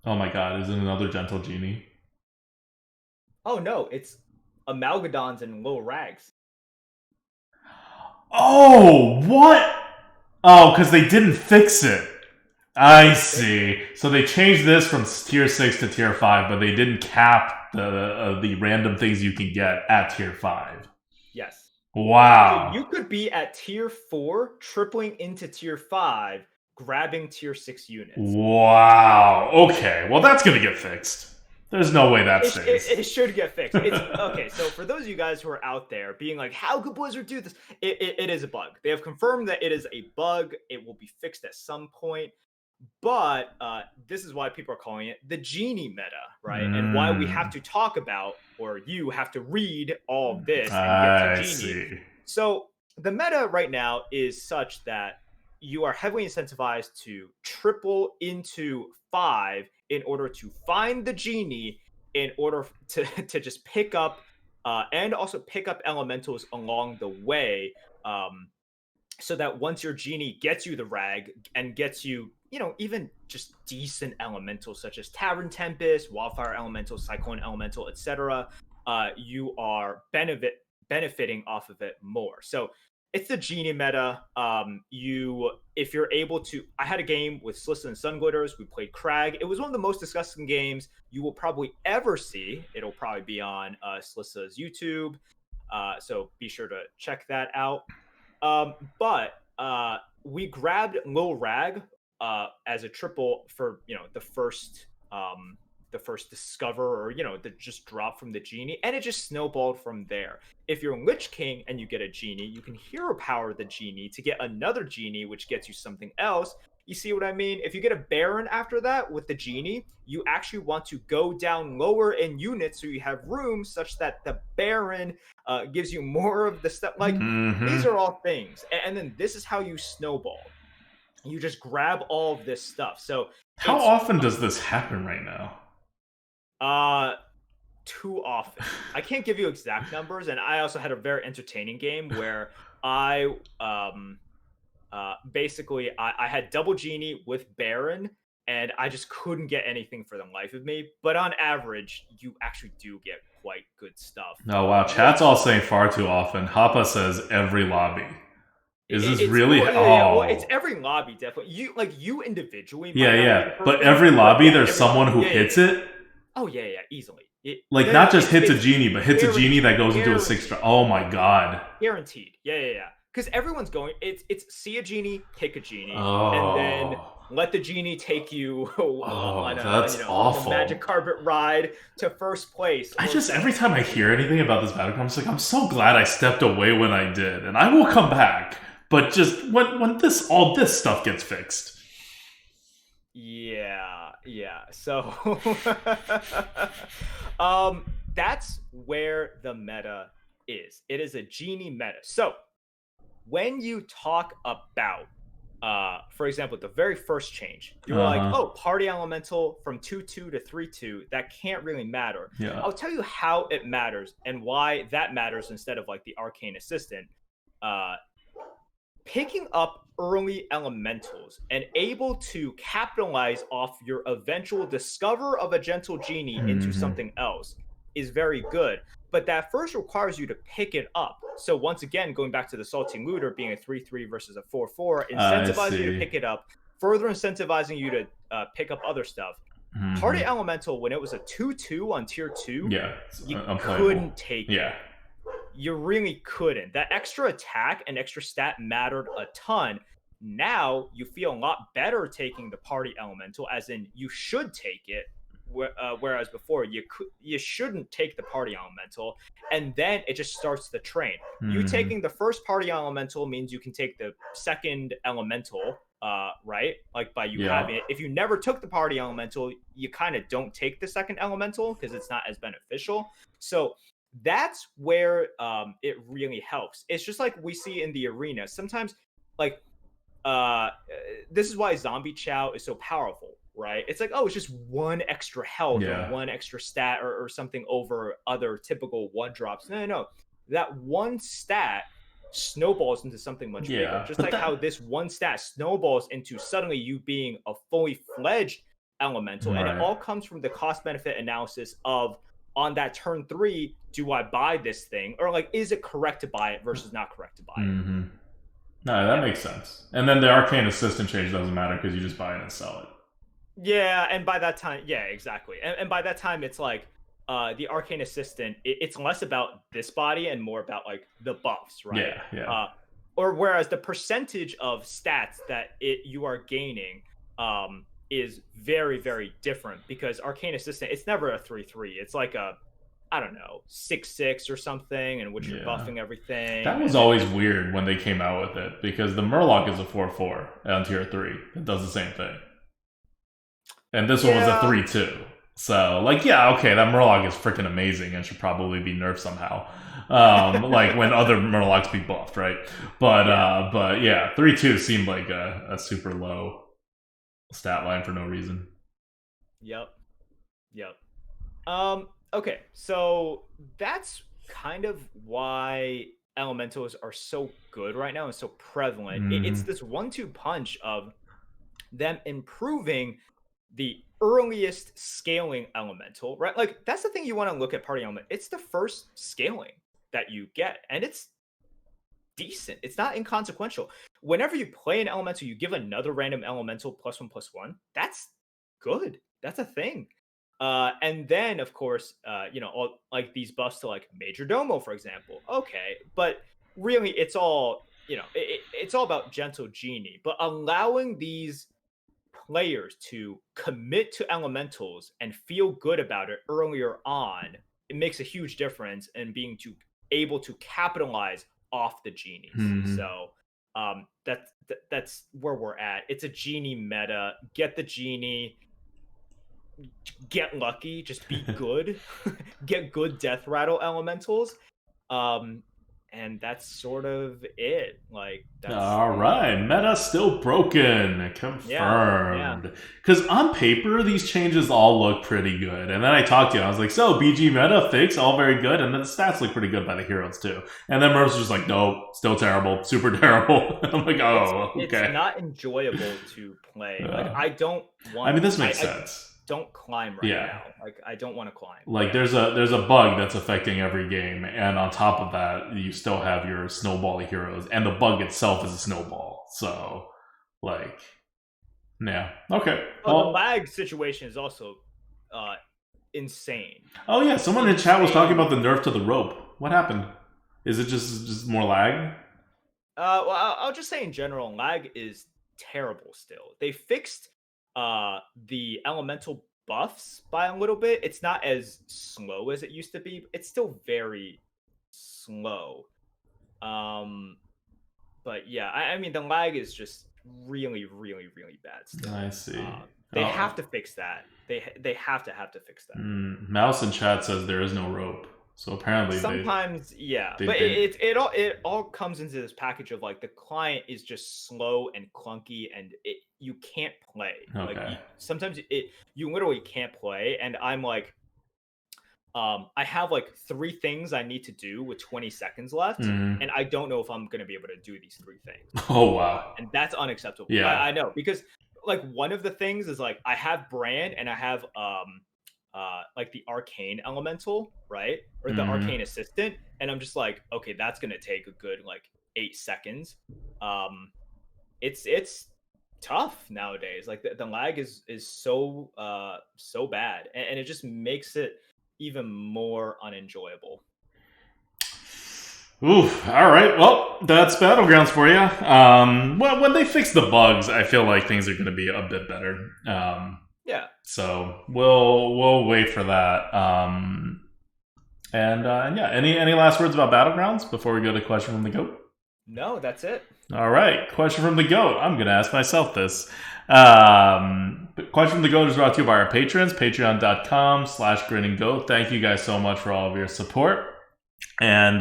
Oh my god, is it another Gentle Genie? Oh no, it's Amalgadons and Little Rags. Oh, what? Oh, because they didn't fix it. I see. So they changed this from tier 6 to tier 5, but they didn't cap the random things you can get at tier 5. Yes. Wow. So you could be at tier 4, tripling into tier 5, grabbing tier 6 units. Wow. Okay. Well, that's going to get fixed. There's no way that stays. It should get fixed. Okay, so for those of you guys who are out there being like, how could Blizzard do this? It is a bug. They have confirmed that it is a bug. It will be fixed at some point. But this is why people are calling it the Genie Meta, right? And why we have Mm, to talk about, or you have to read all of this and get to I Genie. see. So the meta right now is such that you are heavily incentivized to triple into 5 in order to find the Genie, in order to just pick up and also pick up elementals along the way. So that once your Genie gets you the rag and gets you, even just decent elementals such as Tavern Tempest, Wildfire Elemental, Cyclone Elemental, etc., you are benefiting off of it more. So it's the Genie meta. If you're able to, I had a game with Slissa and Sunglitters. We played Crag. It was one of the most disgusting games you will probably ever see. It'll probably be on Slissa's YouTube. So be sure to check that out. But we grabbed Lil Rag as a triple for the first discover, or the just drop from the Genie, and it just snowballed from there. If you're Lich King and you get a Genie, you can hero power the Genie to get another Genie, which gets you something else. You see what I mean? If you get a Baron after that with the Genie, you actually want to go down lower in units so you have room such that the Baron gives you more of the stuff. Like, these Mm-hmm. are all things. And then this is how you snowball. You just grab all of this stuff. So How it's often does this happen right now? uh too often. I can't give you exact numbers, and I also had a very entertaining game where I basically I had double Genie with Baron, and I just couldn't get anything for the life of me. But on average, you actually do get quite good stuff. Oh wow, What chat's all saying far too often. Hoppa says every lobby. Is this it's really? well, yeah, well, it's Oh, every lobby definitely. You individually yeah, might not be yeah. the But person, every but lobby, yeah, there's every lobby. someone who Yeah, yeah, hits yeah. it. Oh yeah, yeah, easily. Like No, not no, just hits a it's genie, but hits a genie that goes into a six. guaranteed, Oh my god. guaranteed. Yeah, yeah, yeah. Because everyone's going. It's see a Genie, pick a Genie, and then Oh, let the Genie take you oh, on a that's on the magic awful. carpet ride to first place I or just every something. time I hear anything about this battleground, I'm just like, I'm so glad I stepped away when I did, and I will come back. But just when this all this stuff gets fixed. Yeah, yeah. So that's where the meta is. It is a Genie meta. So when you talk about for example, the very first change, you were like, Uh oh, huh. party elemental from 2-2 to 3-2, that can't really matter. Yeah. I'll tell you how it matters and why that matters instead of like the Arcane Assistant. Uh, Picking up early elementals and able to capitalize off your eventual discover of a gentle Genie into Mm-hmm. something else is very good. But that first requires you to pick it up. So once again, going back to the Salty Looter being a 3-3 versus a 4-4, I incentivizing you to see. pick it up, further incentivizing you to pick up other stuff. Party Mm-hmm. Elemental, when it was a 2-2 on tier 2, Yeah, it's you unplayable. couldn't take it. Yeah. You really couldn't. That extra attack and extra stat mattered a ton. Now you feel a lot better taking the party elemental, as in you should take it. Whereas before you shouldn't take the party elemental, and then it just starts the train. You Mm-hmm. taking the first party elemental means you can take the second elemental, right? Like by you Yeah. having it. If you never took the party elemental, you kind of don't take the second elemental because it's not as beneficial. So that's where it really helps. It's just like we see in the arena. Sometimes, like, uh, this is why Zombie Chow is so powerful, right? It's like, oh, it's just one extra health or Yeah. one extra stat or something over other typical one drops. No, no, no. That one stat snowballs into something much bigger. Yeah. Just But like how that. this one stat snowballs into suddenly you being a fully fledged elemental. And it Right. all comes from the cost benefit analysis of on that turn 3, do I buy this thing? Or like, is it correct to buy it versus not correct to buy it? Mm-hmm. No, that Yeah. makes sense. And then the arcane assistant change doesn't matter because you just buy it and sell it. Yeah, and by that time, yeah, exactly. And by that time, it's like the arcane assistant. It's less about this body and more about like the buffs, right? Yeah. Yeah. Or whereas the percentage of stats that you are gaining is very very different because arcane assistant. It's never a 3-3. It's like a I don't know 6-6 or something, in which you're Yeah. buffing everything, That was and then always like weird when they came out with it because the Murloc is a 4/4 on tier 3. It does the same thing. And this one was a 3-2. So, like, yeah, okay, that Murloc is freaking amazing and should probably be nerfed somehow. Like when other Murlocs be buffed, right? But yeah, 3-2 seemed like a super low stat line for no reason. Yep. Okay, so that's kind of why elementals are so good right now and so prevalent. It's this 1-2 punch of them improving the earliest scaling elemental, right? Like that's the thing you want to look at party element. It's the first scaling that you get, and it's decent. It's not inconsequential. Whenever you play an elemental, you give another random elemental +1/+1. That's good. That's a thing. And then, of course, all like these buffs to like Major Domo, for example. Okay, but really, it's all it's all about Gentle Genie. But allowing these players to commit to elementals and feel good about it earlier on, it makes a huge difference in being able to capitalize off the genies. So that's where we're at. It's a genie meta. Get the genie, get lucky, just be good, get good death rattle elementals. And that's sort of it. Like, that's all right, meta still broken, confirmed. Because on paper, these changes all look pretty good. And then I talked to you, I was like, so BG meta fix, all very good. And then the stats look pretty good by the heroes too. And then Merv's just like, no, still terrible, super terrible. I'm like, oh, okay. It's not enjoyable to play. Like, I don't want. I mean, this makes sense. Don't climb now. Like, I don't want to climb. Like there's a bug that's affecting every game, and on top of that, you still have your snowball heroes, and the bug itself is a snowball. So, like, yeah, okay. Well, the lag situation is also insane. Oh yeah, someone in chat was talking about the nerf to the rope. What happened? Is it just more lag? Well, I'll just say in general, lag is terrible. Still, they fixed the elemental buffs by a little bit. It's not as slow as it used to be. It's still very slow. But yeah, I mean the lag is just really bad still. I see. They have to fix that. They have to fix that. Mouse in chat says there is no rope. So apparently sometimes but it all comes into this package of like the client is just slow and clunky and you can't play. Okay. Like sometimes you literally can't play, and I'm like I have like 3 things I need to do with 20 seconds left, and I don't know if I'm going to be able to do these 3 things. Oh wow. And that's unacceptable. Yeah. I know, because like one of the things is like I have brand and I have like the arcane elemental, right? Or the arcane assistant, and I'm just like, okay, that's gonna take a good like 8 seconds. It's tough nowadays. Like the lag is so bad, and it just makes it even more unenjoyable. Oof. All right. Well, that's Battlegrounds for you. Well, when they fix the bugs, I feel like things are going to be a bit better. Yeah. So we'll wait for that. And yeah, any last words about Battlegrounds before we go to question from the GOAT? No, that's it. All right, question from the GOAT. I'm going to ask myself this. Question from the GOAT is brought to you by our patrons, patreon.com/grinninggoat. Thank you guys so much for all of your support. And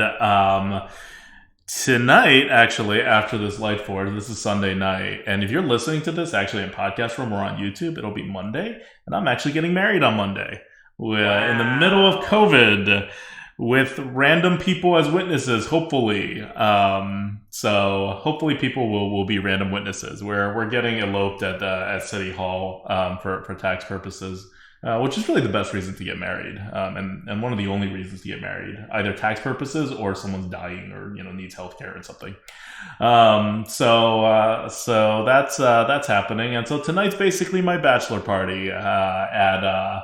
tonight, actually, after this Lightforge, this is Sunday night. And if you're listening to this actually in podcast form or on YouTube, it'll be Monday. And I'm actually getting married on Monday. Wow. In the middle of COVID, with random people as witnesses, hopefully. So hopefully people will be random witnesses. We're getting eloped at City Hall for tax purposes. Which is really the best reason to get married, and one of the only reasons to get married, either tax purposes or someone's dying or needs healthcare or something. So that's happening, and so tonight's basically my bachelor party on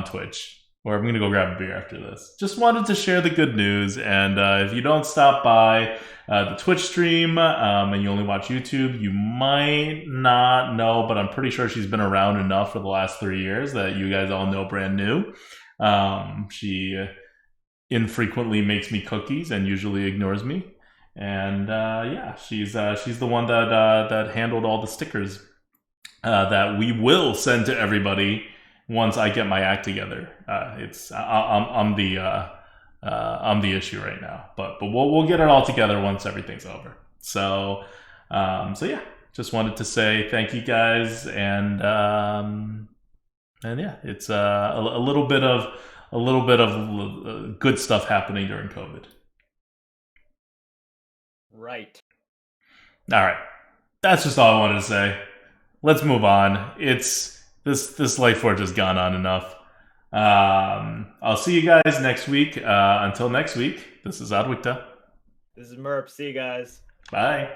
Twitch, where I'm gonna go grab a beer after this. Just wanted to share the good news, and if you don't stop by the Twitch stream and you only watch YouTube, you might not know, but I'm pretty sure she's been around enough for the last 3 years that you guys all know brand new. She infrequently makes me cookies and usually ignores me, and yeah, she's the one that handled all the stickers that we will send to everybody once I get my act together. I'm the issue right now, but we'll get it all together once everything's over. So yeah, just wanted to say thank you guys, and yeah, it's a little bit of good stuff happening during COVID. Right. All right, that's just all I wanted to say. Let's move on. It's this Lightforge has gone on enough. I'll see you guys next week. Until next week, this is Adwikta. This is Merp. See you guys. Bye.